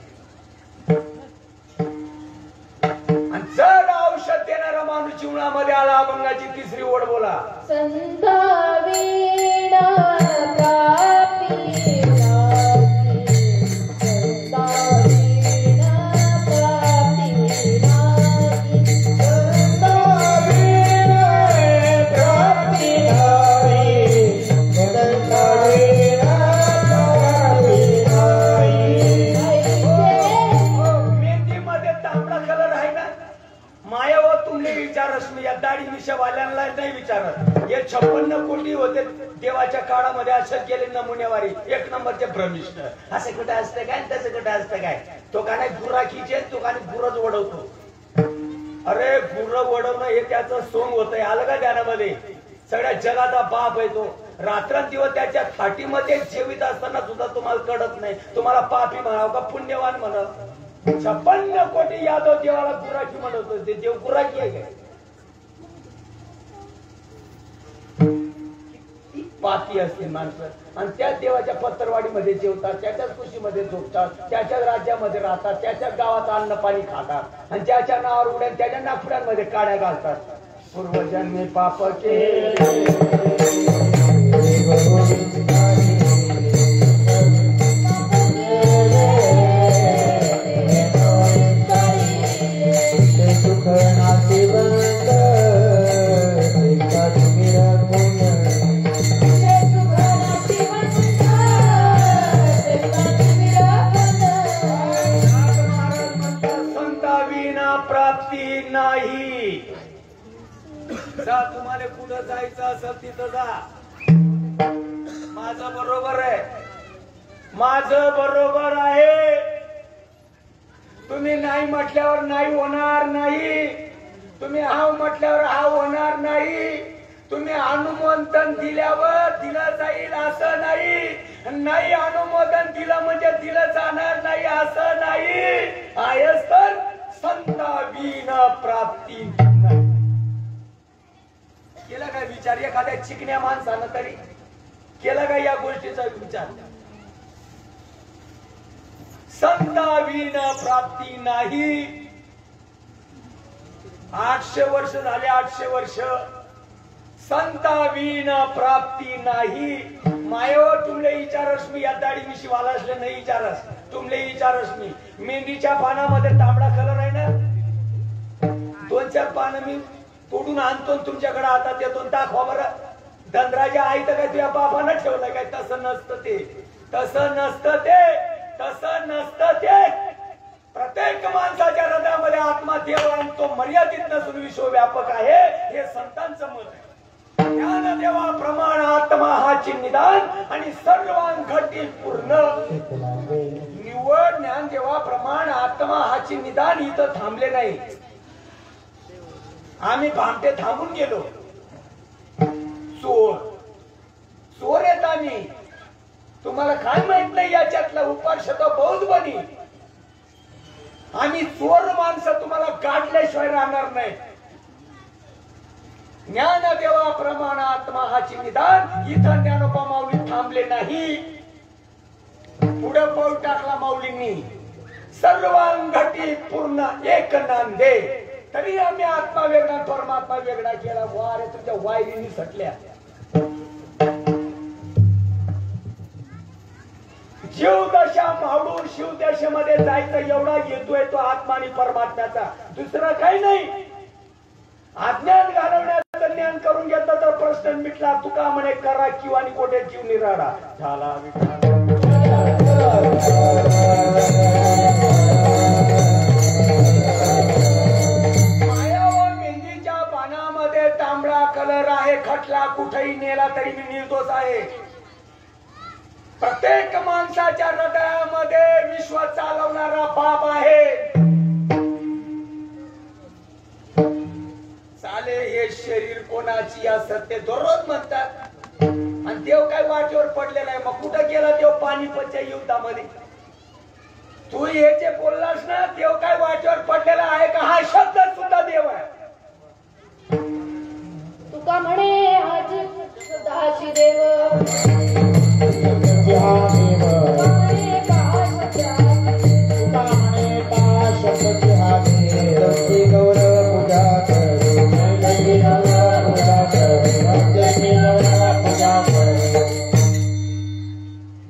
आणि जर औषध देणारा माणूस जीवनामध्ये आला, अभंगाची तिसरी ओढ बोला. संतावीण प्राप्ती नाही, संतावीण प्राप्ती नाही, संतावीण प्राप्ती नाही, संतावीण प्राप्ती नाही. मेहंदीमध्ये तांबडा कलर आहे ना, माया व तुमने विचारस मी या दाढी मिशावाल्यांना नाही विचारत. हे 56 कोटी होते देवाच्या काळामध्ये, असं गेले नमुनेवारी, एक नंबरचे भ्रमिष्ठ. असं कुठे असतं काय, तसं कुठे असतं काय. तो का नाही गुराखीचे, तो का नाही गुरच वडवतो. अरे गुर वडवणं हे त्याचं सोंग होतंय, आलं का ध्यानामध्ये. सगळ्या जगाचा बाप आहे तो. रात्रंदिवस त्याच्या थाटीमध्ये जेवित असताना सुद्धा तुम्हाला कळत नाही. तुम्हाला पापी म्हणावं का पुण्यवान म्हणावं? 56 कोटी यादव देवाला गुराखी म्हणत होते. देव गुराखी आहे काय? पापी असते माणसं. आणि त्या देवाच्या पत्तरवाडीमध्ये जेवतात, त्याच्याच खुशीमध्ये झोपतात, त्याच्याच राज्यामध्ये राहतात, त्याच्याच गावात अन्न पाणी खातात, आणि त्याच्या नावावर उड्या त्याच्या नागपुड्यांमध्ये काड्या घालतात. पूर्वजन्मी पाप प्राप्ती नाही. जा, तुम्हाला कुठं जायचं असेल तिथं जा. माझं बरोबर आहे, माझं बरोबर आहे. तुम्ही नाही म्हटल्यावर नाही होणार नाही. तुम्ही हाव म्हटल्यावर हाव होणार नाही. तुम्ही अनुमोदन दिल्यावर दिलं जाईल असं नाही. नाही अनुमोदन दिलं म्हणजे दिलं जाणार नाही असं नाही. आहेस तर संतावीन प्राप्ती नाही. केला काय विचार एखाद्या चिकण्या माणसानं तरी केला काय या गोष्टीचा विचार? संतावीन प्राप्ती नाही. 800 वर्ष झाले, 800 वर्ष संतावीन प्राप्ती नाही. मायो तुमले विचारस मी या दाढी मिशी वाला असले नाही विचारस. तुमले विचारस मी मेहंदीच्या पानामध्ये तांबडा कलर आहे ना, 2-4 पानं मी तोडून आणतो तुमच्याकडे हातात देतो. दाखवा बरं. धनराजा आई तर काय तुझ्या बापानं ठेवलं काय? तसं नसतं ते, तसं नसतं ते, तसं नसतं ते. प्रत्येक माणसाच्या हृदयामध्ये आत्मा देव आहे, तो मर्यादित नसून विश्वव्यापक आहे. हे संतांचं मत आहे. ज्ञान देवा प्रमाण आत्मा हाची निदान आणि सर्वांघटी पूर्ण. निवड ज्ञान देवा प्रमाण आत्मा हाची निदान इथं थांबले नाही. आम्ही भामटे थांबून गेलो. चोर चोर येत आम्ही. तुम्हाला काय माहित नाही याच्यातला उपार्षद बौद्ध बनी. आम्ही चोर माणसं तुम्हाला गाठल्याशिवाय राहणार नाही. ज्ञान देवा प्रमाण आत्मा हाची निदान इथं ज्ञानोबा माऊली थांबले नाही. पुढे पाऊल टाकला माऊलींनी. सर्वांघटी पूर्ण एक नांदे. तरी आम्ही आत्मा वेगळा परमात्मा वेगळा केला. वारे तुमच्या वायरीनी सटल्या. जीवदशा मावळून शिवदशेमध्ये जायचं एवढा येतोय तो आत्मा आणि परमात्म्याचा. दुसरं काही नाही. अज्ञान घालवण्याचं ज्ञान करून घेतलं तर प्रश्न मिटला. तुका म्हणे करा किंवा आणि कोठे जीव निराडा झाला विठाला. माया व मेहंदीच्या पानामध्ये तांबडा कलर आहे. खटला कुठेही नेला तरी मी निर्दोष आहे. प्रत्येक माणसाच्या हृदयामध्ये विश्व चालवणारा बाप आहे. चाले हे शरीर कोणाची या सत्य दररोज म्हणतात. आणि देव काय वाटेवर पडलेला आहे. मग कुठं गेला देव पानिपतच्या युद्धामध्ये. तू हे जे बोललास ना देव काय वाटेवर पडलेला आहे का हा शब्द सुद्धा देव आहे. तुका म्हणे आज सदाची देव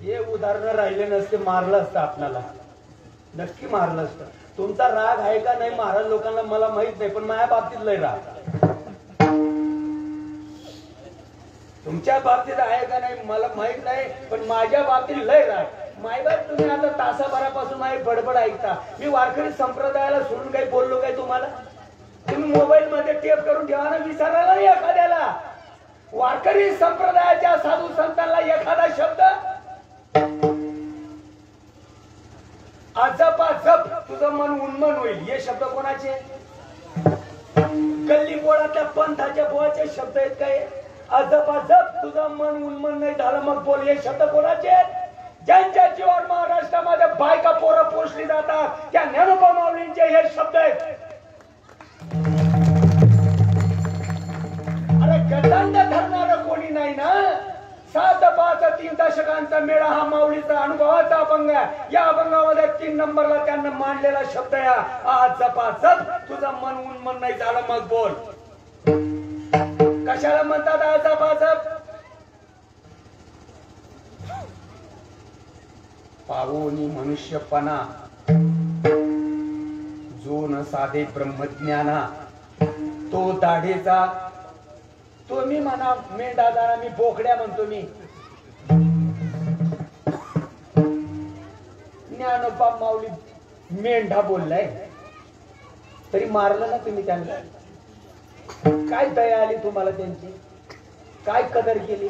हे उदाहरण राहिले नसते मारलं असतं आपल्याला. नक्की मारलं असतं. तुमचा राग आहे का नाही महाराज लोकांना मला माहित नाही पण माझ्या बाबतीत लय राग. तुमच्या बाबतीत आहे का नाही मला माहित नाही पण माझ्या बाबतीत लय राग. मायबाप तुम्ही आता तासाभरापासून माझी बडबड ऐकता. मी वारकरी संप्रदायाला सोडून काही बोललो काय तुम्हाला. तुम्ही मोबाईल मध्ये टेप करून ठेवा ना. विचारायला नाही एखाद्याला. वारकरी संप्रदायाच्या साधू संतांना एखादा शब्द अजप अजप तुझं मन उन्मन होईल हे शब्द कोणाचे. गल्ली बोळातल्या पंथाच्या बोळाचे शब्द आहेत काय. अजप अजप तुझं मन उन्मन नाही झालं मग बोल हे शब्द कोणाचे. ज्यांच्या जीवन महाराष्ट्रामध्ये बायका पोरं पोचली जातात त्या ज्ञानोबा माऊलींचे हे शब्द आहेत. अरे गटांड धरणारं कोणी नाही ना. 7, 5, 3 दशकांचा मेळा हा माऊलीचा अनुभवाचा अभंग आहे. या अभंगामध्ये 3 नंबरला त्यांना मांडलेला शब्द या आज जपाजप तुझं मन उन्मन नाही झालं मग बोल. कशाला म्हणतात आज जपाजप. पावोनी मनुष्यपणा जो न साधे ब्रह्मज्ञाना तो दाढेचा. तो मी म्हणा मेंढा जाणा मी बोकड्या म्हणतो मी. ज्ञानोबा माऊली मेंढा बोललाय तरी मारलं ना तुम्ही त्यांना. काय दया आली तुम्हाला त्यांची. काय कदर केली.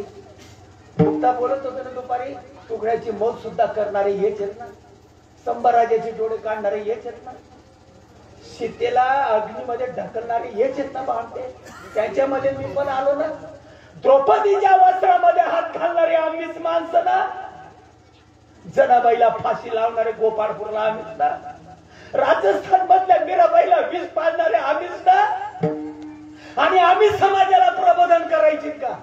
मुक्ता बोलत होते ना दुपारी तुकड्याची मौत सुद्धा करणारे हेच आहेत ना. संभराजाचे डोळे काढणारे हेच आहेत ना. सीतेला अग्नीमध्ये ढकलणारे हेच आहेत ना भांडते. त्यांच्यामध्ये मी पण आलो ना. द्रौपदीच्या वस्त्रामध्ये हात घालणारे आम्हीच माणसं ना. जनाबाईला फाशी लावणारे गोपाळपूरला आम्हीच ना. राजस्थान मधल्या मीराबाईला विष पाजणारे आम्हीच ना. आणि आम्ही समाजाला प्रबोधन करायची का.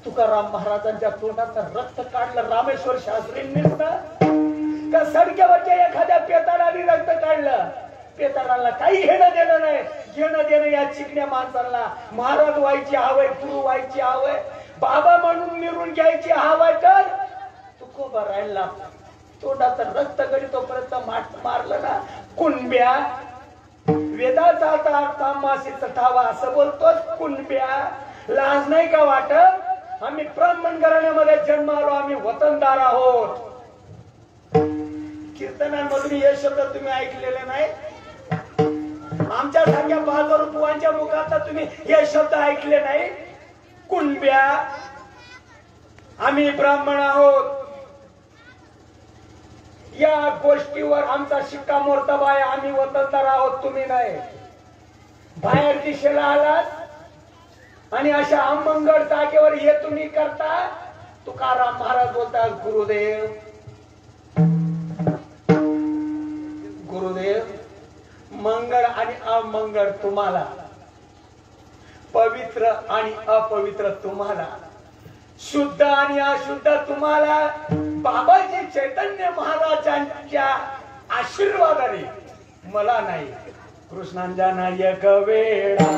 तुकाराम महाराजांच्या तोंडात रक्त काढलं रामेश्वर शास्त्रींनीच ना. का सडक्यावरच्या एखाद्या पेताळाने रक्त काढलं. पेताळाला काही घेणं देणं नाही. घेणं देणं या चिकण्या माणसांना. महाराज व्हायची हवंय गुरु व्हायची हवंय बाबा म्हणून मिरून घ्यायची हवंय तर तू उभा राहिला. तोंडात रक्त गळीतोपर्यंत मारलं ना. कुणब्या वेदाचा अर्थ मासीचा ठावा असं बोलतो. कुणब्या लाज नाही का वाटत. आम्ही ब्राह्मण घराण्यामध्ये जन्म आलो. आम्ही वतनदार आहोत. कीर्तनांमधून हे शब्द तुम्ही ऐकलेले नाही. आमच्या सारख्या बाजार बुवांच्या मुखात तुम्ही हे शब्द ऐकले नाही. कुणब्या आम्ही ब्राह्मण आहोत या गोष्टीवर आमचा शिक्कामोर्तब आहे. आम्ही वतनदार आहोत तुम्ही नाही. बाहेर दिशेला आलात आणि अशा अमंगळ जागेवर हे तुम्ही करता. तुकाराम महाराज बोलतात गुरुदेव गुरुदेव मंगळ आणि अमंगळ तुम्हाला. पवित्र आणि अपवित्र तुम्हाला. शुद्ध आणि अशुद्ध तुम्हाला. बाबाजी चैतन्य महाराजांच्या आशीर्वादाने मला नाही. कृष्णांच्या नायक वेळा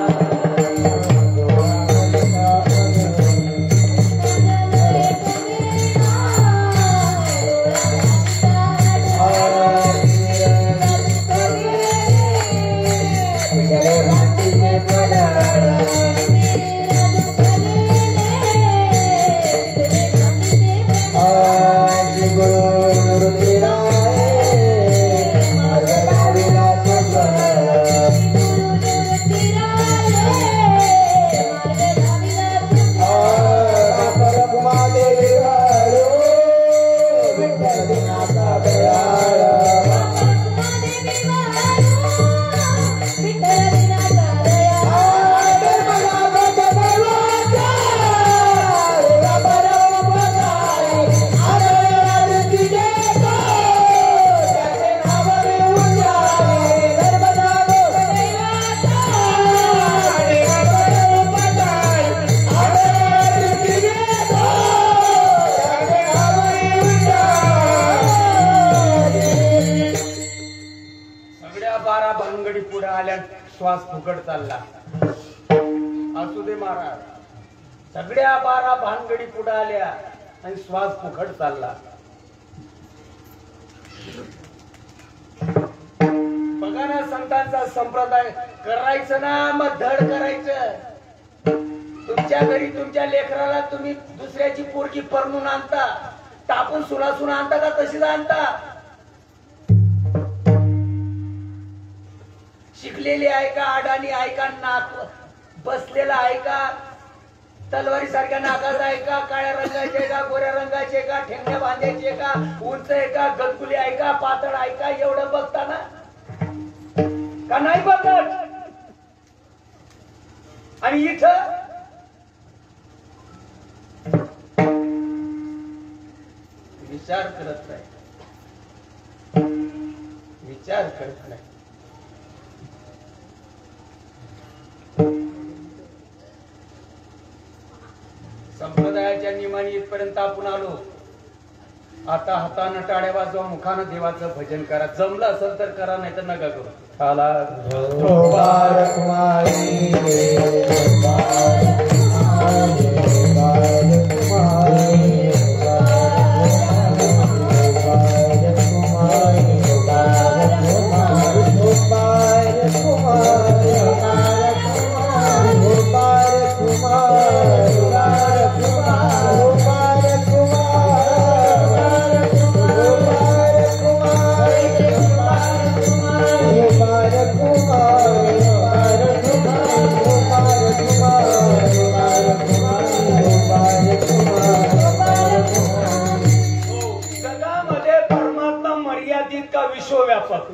श्वास फुकट चालला. असू दे महाराज, सगळ्या 12 भानगडी पुढे आल्या आणि श्वास फुकट चालला. बघा ना, संतांचा संप्रदाय करायचं ना, मग धड करायचं. तुमच्या घरी तुमच्या लेकराला तुम्ही दुसऱ्याची पोरगी परमून आणता, टाकून सुना आणता का तशीच आणता? शिकलेली आहे का, अडाणी आहे का, नाक बसलेला आहे का, तलवारी सारख्या नाकाचा आहे का, काळ्या रंगाचे का, गोऱ्या रंगाचे का, ठेंगण्या बांधायचे का, उंच आहे का, गलगुली आहे का, पातळ आहे का, एवढं बघता ना का नाही बघत? आणि इथं विचार करत नाही, विचार करत नाही. संप्रदायाच्या नियमाने इथपर्यंत आपण आलो. आता हातानं टाळ्या वाजवा, मुखानं देवाचं भजन करा. जमलं असेल तर करा, नाही तर नका करू. आला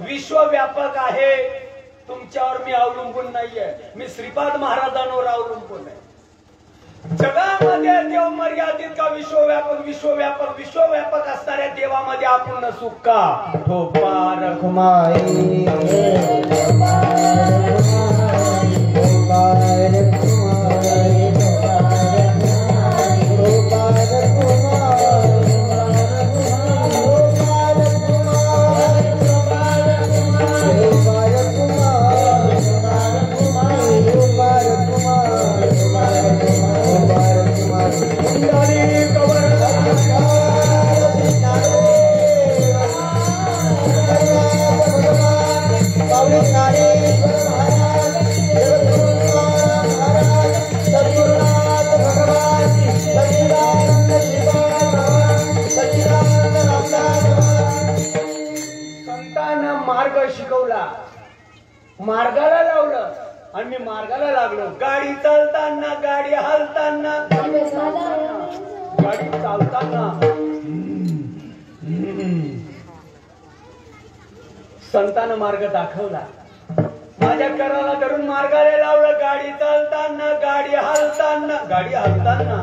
विश्वव्यापक आहे. तुमच्यावर मी अवलंबून नाहीये, मी श्रीपाद महाराजांवर अवलंबून आहे. जगामध्ये देव मर्यादित का विश्वव्यापक? विश्वव्यापक विश्वव्यापक असणाऱ्या देवामध्ये आपण नसू का? ठोपार खुमाई मार्गाला लावलं आणि मी मार्गाला लागलो. गाडी चालताना, गाडी हलताना, गाडी चालताना संतानं मार्ग दाखवला. माझ्या कराला धरून मार्गाला लावलं. गाडी चालताना, गाडी हलताना, गाडी हलताना,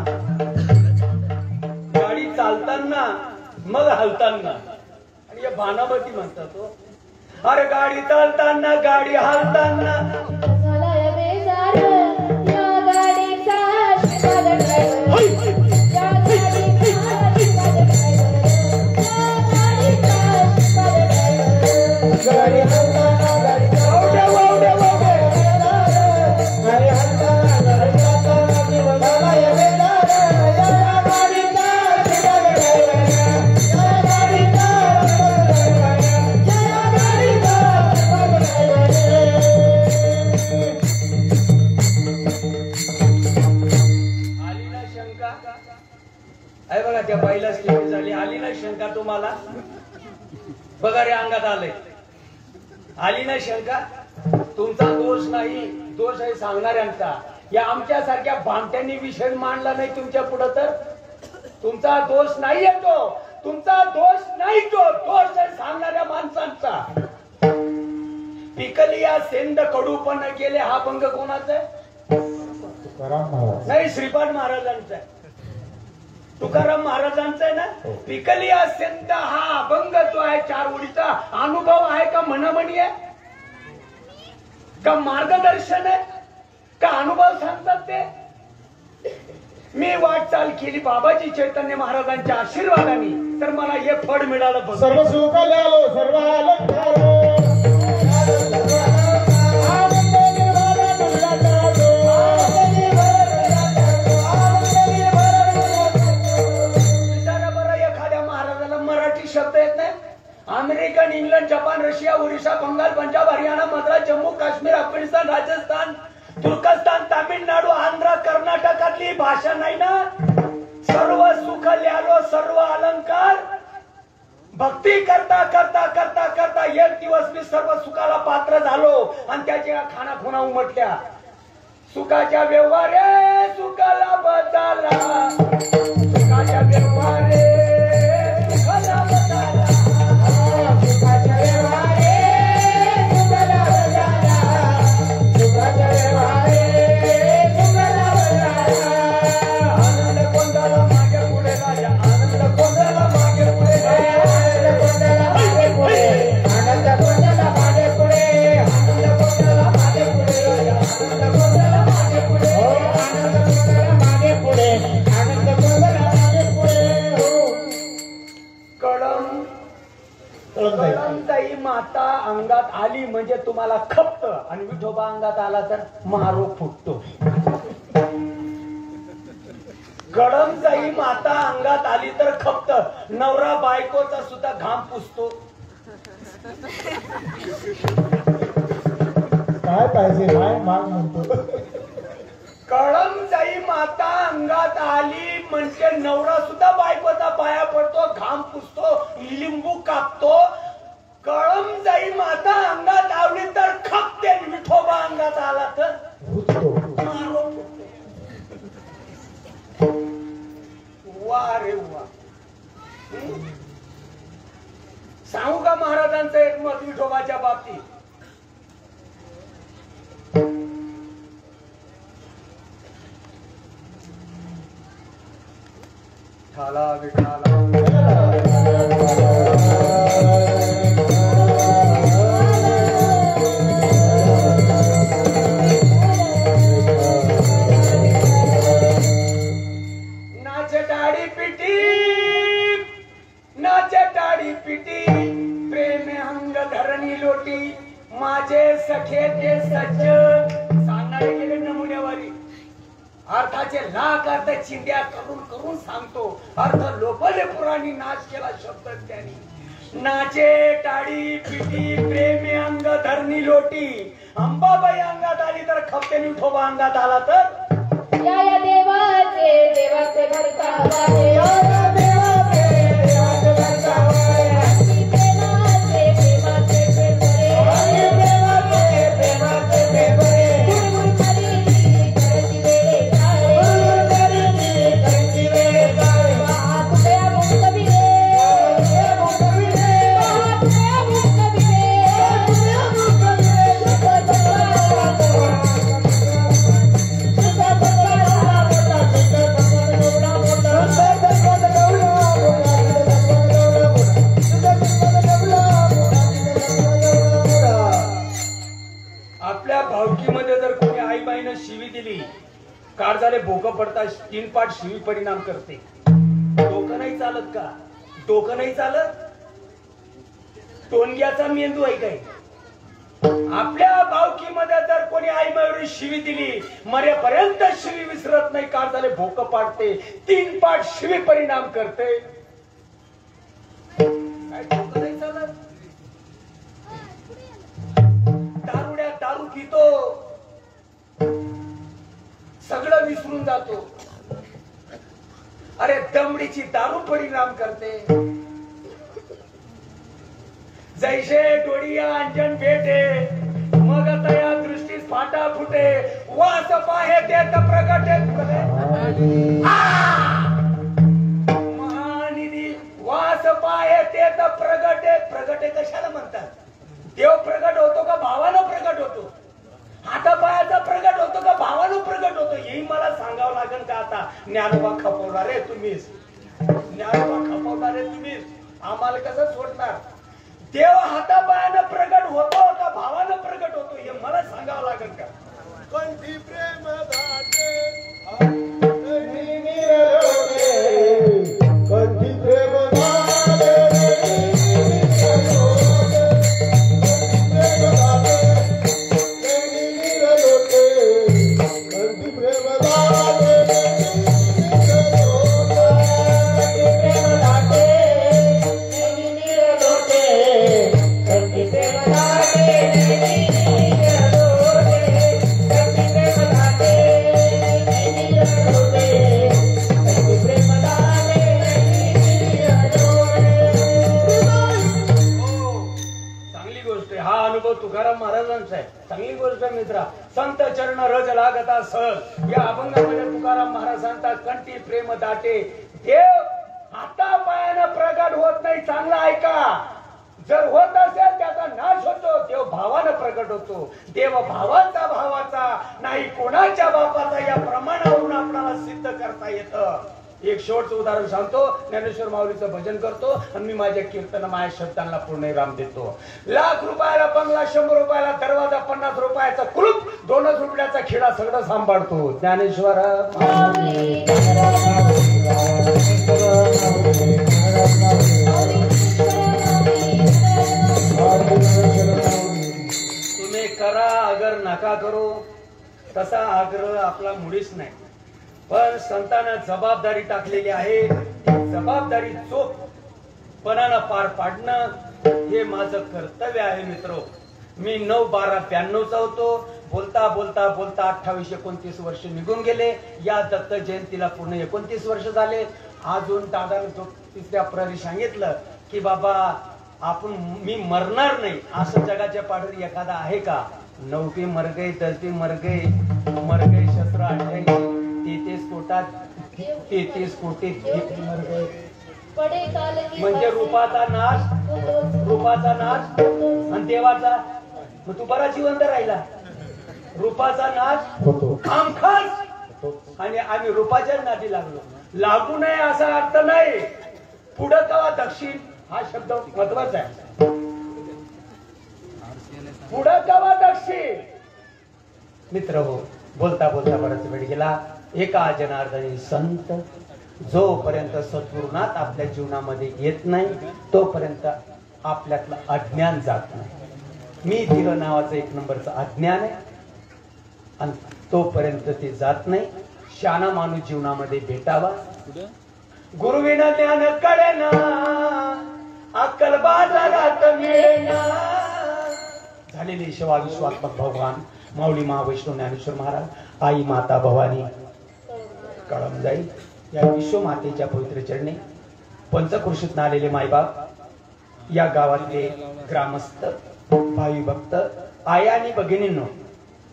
गाडी चालताना, मग हलताना. आणि या भानामती म्हणतात तो. अरे गाडी चालताना, गाडी हलताना, त्या बाईला स्थिती झाली. आली ना शंका तुम्हाला? बघा रे, अंगात आलंय. आली ना शंका? तुमचा दोष नाही, दोष आहे सांगणाऱ्यांचा. या आमच्या सारख्या भामट्यांनी विषय मांडला नाही तुमच्या पुढे, तर तुमचा दोष नाहीये तो. तुमचा दोष नाही तो, दोष आहे सांगणाऱ्या माणसांचा. पिकली या सेंद कडू पण गेले, हा भंग कोणाचा आहे? नाही, श्रीपाद महाराजांचा आहे, तुकाराम महाराजांचा आहे ना. पिकली या सेंद हा अभंग जो आहे, 4 ओळीचा अनुभव आहे का? म्हणमणी आहे का? मार्गदर्शन आहे का? अनुभव सांगतात ते. मी वाटचाल केली बाबाजी चैतन्य महाराजांच्या आशीर्वादाने, तर मला हे फळ मिळालं. सर्व सुख झालो, सर्व आलं झालो. American, England, Japan, Russia, Orissa, Bengal, Punjab, Haryana, Madras, Jammu Kashmir, Afghanistan, Rajasthan, Turkestan, Tamil Nadu, Andhra, कर्नाटकातली भाषा नाही ना. सर्व सुख ल्यालो, सर्व अलंकार. भक्ती करता करता करता करता एक दिवस मी सर्व सुखाला पात्र झालो आणि त्याच्या खानाखुणा उमटल्या. सुखाच्या व्यवहारे सुखाला बदला, सुखाच्या व्यवहारे सुखाला बदला, सुखाच्या व्यवहारे सुखाला बदला, सुखाच्या व्यवहारे सुखाला बदला. आनंद कोंडाला मागे पुढे राजा, आनंद कोंडाला मागे पुढे राजा, आनंद कोंडाला मागे पुढे, आनंद कोंडाला मागे पुढे, आनंद कोंडाला मागे पुढे राजा, आनंद कोंडाला मागे पुढे, आनंद कोंडाला मागे पुढे, आनंद कोंडाला मागे पुढे. हो कळमताई माता अंगात आली म्हणजे तुम्हाला खपत आणि विठोबा अंगात आला तर महारोग फुटतो. गडमजाई माता अंगात आली तर खपत, नवरा बायकोचा सुद्धा घाम पुसतो. काय पाहिजे काय माग म्हणतो. कळमजाई माता अंगात आली म्हणजे नवरा सुद्धा बायकोचा पाया पडतो, घाम पुसतो, लिंबू कापतो. कळमजाई माता अंगात आली तर खपते, विठोबा अंगात आला तर महारोग फुटतो. वा रे वा. सांगू का महाराजांचं एक मत विठोबाच्या बाबतीत. ठाला विठाला पिटी प्रेम अंग धरणी लोटी माझे सखे ते सज्जन. सांगणारे गेले नमुन्यावारी. अर्थाचे लाख अर्थ चिंध्या करून करून सांगतो. अर्थ लोपले पुराणी नाच केला शब्द त्यांनी. नाचे टाळी पिटी प्रेम अंग धरणी लोटी. अंबाबाई अंगात आली तर खपते, विठोबा अंगात आला तर या देवाचे देवाचे घरचा काळजाले भोकं पडता, तीन पाठ शिवी परिणाम करते. डोकं नाही चालत का? डोकं नाही चालत. टोनग्याचा मेंदू आहे काय? आपल्या भावकीमध्ये जर कोणी आई मायवरी शिवी दिली, मरेपर्यंत शिवी विसरत नाही. काळजाले भोकं पाडते, तीन पाठ शिवी परिणाम करते. काय डोकं नाही चालत. दारुड्या दारू पितो, सगळं विसरून जातो. अरे दमडीची दारू परिणाम करते. जैसे डोळिया अंजन भेटे, मग तया दृष्टीस फाटा फुटे. वास पाहे देत प्रगटे महानिधी. वास पाहे देत प्रगटे. प्रगटे कशाला म्हणतात? देव प्रगट होतो का भावानं प्रगट होतो? हातापायाचा प्रगट होतो का भावानं प्रगट होतो? येही मला सांगावं लागेल का आता? ज्ञानोबा खपवणारे तुम्हीच, ज्ञानोबा खपवणारे तुम्हीच. आम्हाला कसं सोडणार? देव हातापायानं प्रगट होतो का भावानं प्रगट होतो हे मला सांगावं लागेल का? कंठी प्रेम दाटे कंठी प्रेम तुकाराम महाराजांचा आहे. चांगली गोष्ट मित्रा. संत चरण रज लागता सहज या अभंगामध्ये तुकाराम महाराज सांगतात, कंठी प्रेम दाटे देव हाता पायानं प्रगट होत नाही. चांगला ऐका. जर होत असेल त्याचा नाश होतो, देव भावानं प्रगट होतो. देव भावाचा भावाचा नाही कोणाच्या बापाचा या प्रमाणावरून आपल्याला सिद्ध करता येतं. एक शेवटचं उदाहरण सांगतो. ज्ञानेश्वर माऊलीचं भजन करतो आणि मी माझ्या कीर्तन माझ्या शब्दांना पूर्णविराम देतो. लाख रुपयाला बंगला, 100 रुपयाला दरवाजा, 50 रुपयाचा कुलूप, 2 रुपयाचा खिडा सगळं सांभाळतो ज्ञानेश्वर. तुम्ही करा अगर नका करू तसा आग्रह आपला मुळीच नाही. पण संतांना जबाबदारी टाकलेली आहे. जबाबदारी चोखपणानं पार पाडणं हे माझं कर्तव्य आहे मित्रो. मी 9/12/92चा होतो. बोलता बोलता बोलता 28-29 वर्ष निघून गेले. या दत्त जयंतीला पूर्ण 29 वर्ष झाले. अजून दादाने 3ऱ्या प्रहरी सांगितलं की बाबा आपण मी मरणार नाही असं जगाच्या पाठीवर एखादा आहे का? 9 मर गए, 10 मर गए, शस्त्र 88, 33 कोटात 33 कोटी मर गए. म्हणजे रूपाचा नाश आणि देवाचा. मग तू बरा जिवंत राहिला. रूपाचा नाश होतो आमखास आणि आम्ही रूपाच्या नादी लागू नये असा अर्थ नाही. पुढं कवा दक्षिण हा शब्द महत्वाचा आहे. पुढं कवा दक्षिण मित्र हो. बोलता बोलता बराच वेळ गेला. एका जनार्दनी संत जोपर्यंत सद्गुरुनाथ आपल्या जीवनामध्ये येत नाही तोपर्यंत आपल्यातलं अज्ञान जात नाही. मी दिलं नावाचं 1 नंबरचं अज्ञान आहे आणि तोपर्यंत ते जात नाही. शाना माणूस जीवनामध्ये भेटावा. गुरुविना ज्ञान कळेना, अक्कल बाजारात मिळेना. झालेली सेवा विश्वात्मक भगवान माऊली महावैष्णव ज्ञानेश्वर महाराज, आई माता भवानी कळम जाईल या विश्वमातेच्या पवित्र चरणी, पंचकृषीतून आलेले मायबाप, या गावातले ग्रामस्थ, भावी भक्त, आया आणि भगिनींनो,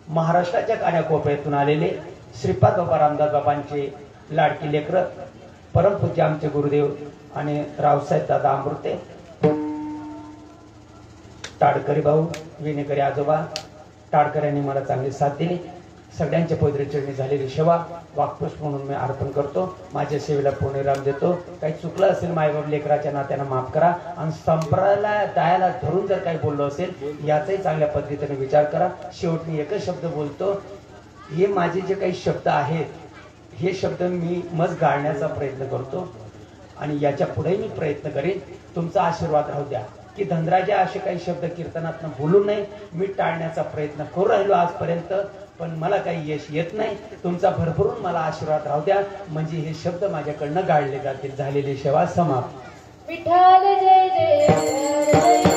महाराष्ट्राच्या कानाकोपऱ्यातून आलेले श्रीपाद बाबा रामदास बाबांचे लाडकी लेकर, परमपूज्य आमचे गुरुदेव आणि रावसाहेब दादा अमृते, टाडकरी भाऊ, विनेकरी आजोबा, टाडकऱ्यांनी मला चांगली साथ दिली. सगळ्यांच्या पवित्र चरणी झालेली सेवा वाक्पुष्प म्हणून मी अर्पण करतो. माझ्या सेवेला पूर्णविराम देतो. काही चुकलं असेल मायबाप लेकराच्या नात्यानं माफ करा. आणि संप्रदायाला दायाला धरून जर काही बोललो असेल याचाही चांगल्या पद्धतीने विचार करा. शेवट मी एकच शब्द बोलतो. हे माझे जे काही शब्द आहेत हे शब्द मी मज गाळण्याचा प्रयत्न करतो आणि याच्या पुढे मी प्रयत्न करेन. तुमचा आशीर्वाद राहू द्या की धनराजा असे काही शब्द कीर्तनातून बोलू नये. मी टाळण्याचा प्रयत्न करू राहिलो आजपर्यंत, पण मला काही यश येत नाही. तुमचा भरभरून मला आशीर्वाद राहू द्या म्हणजे हे शब्द माझ्याकडनं गाळले जातील. झालेली सेवा समाप्त. विठ्ठल जय जय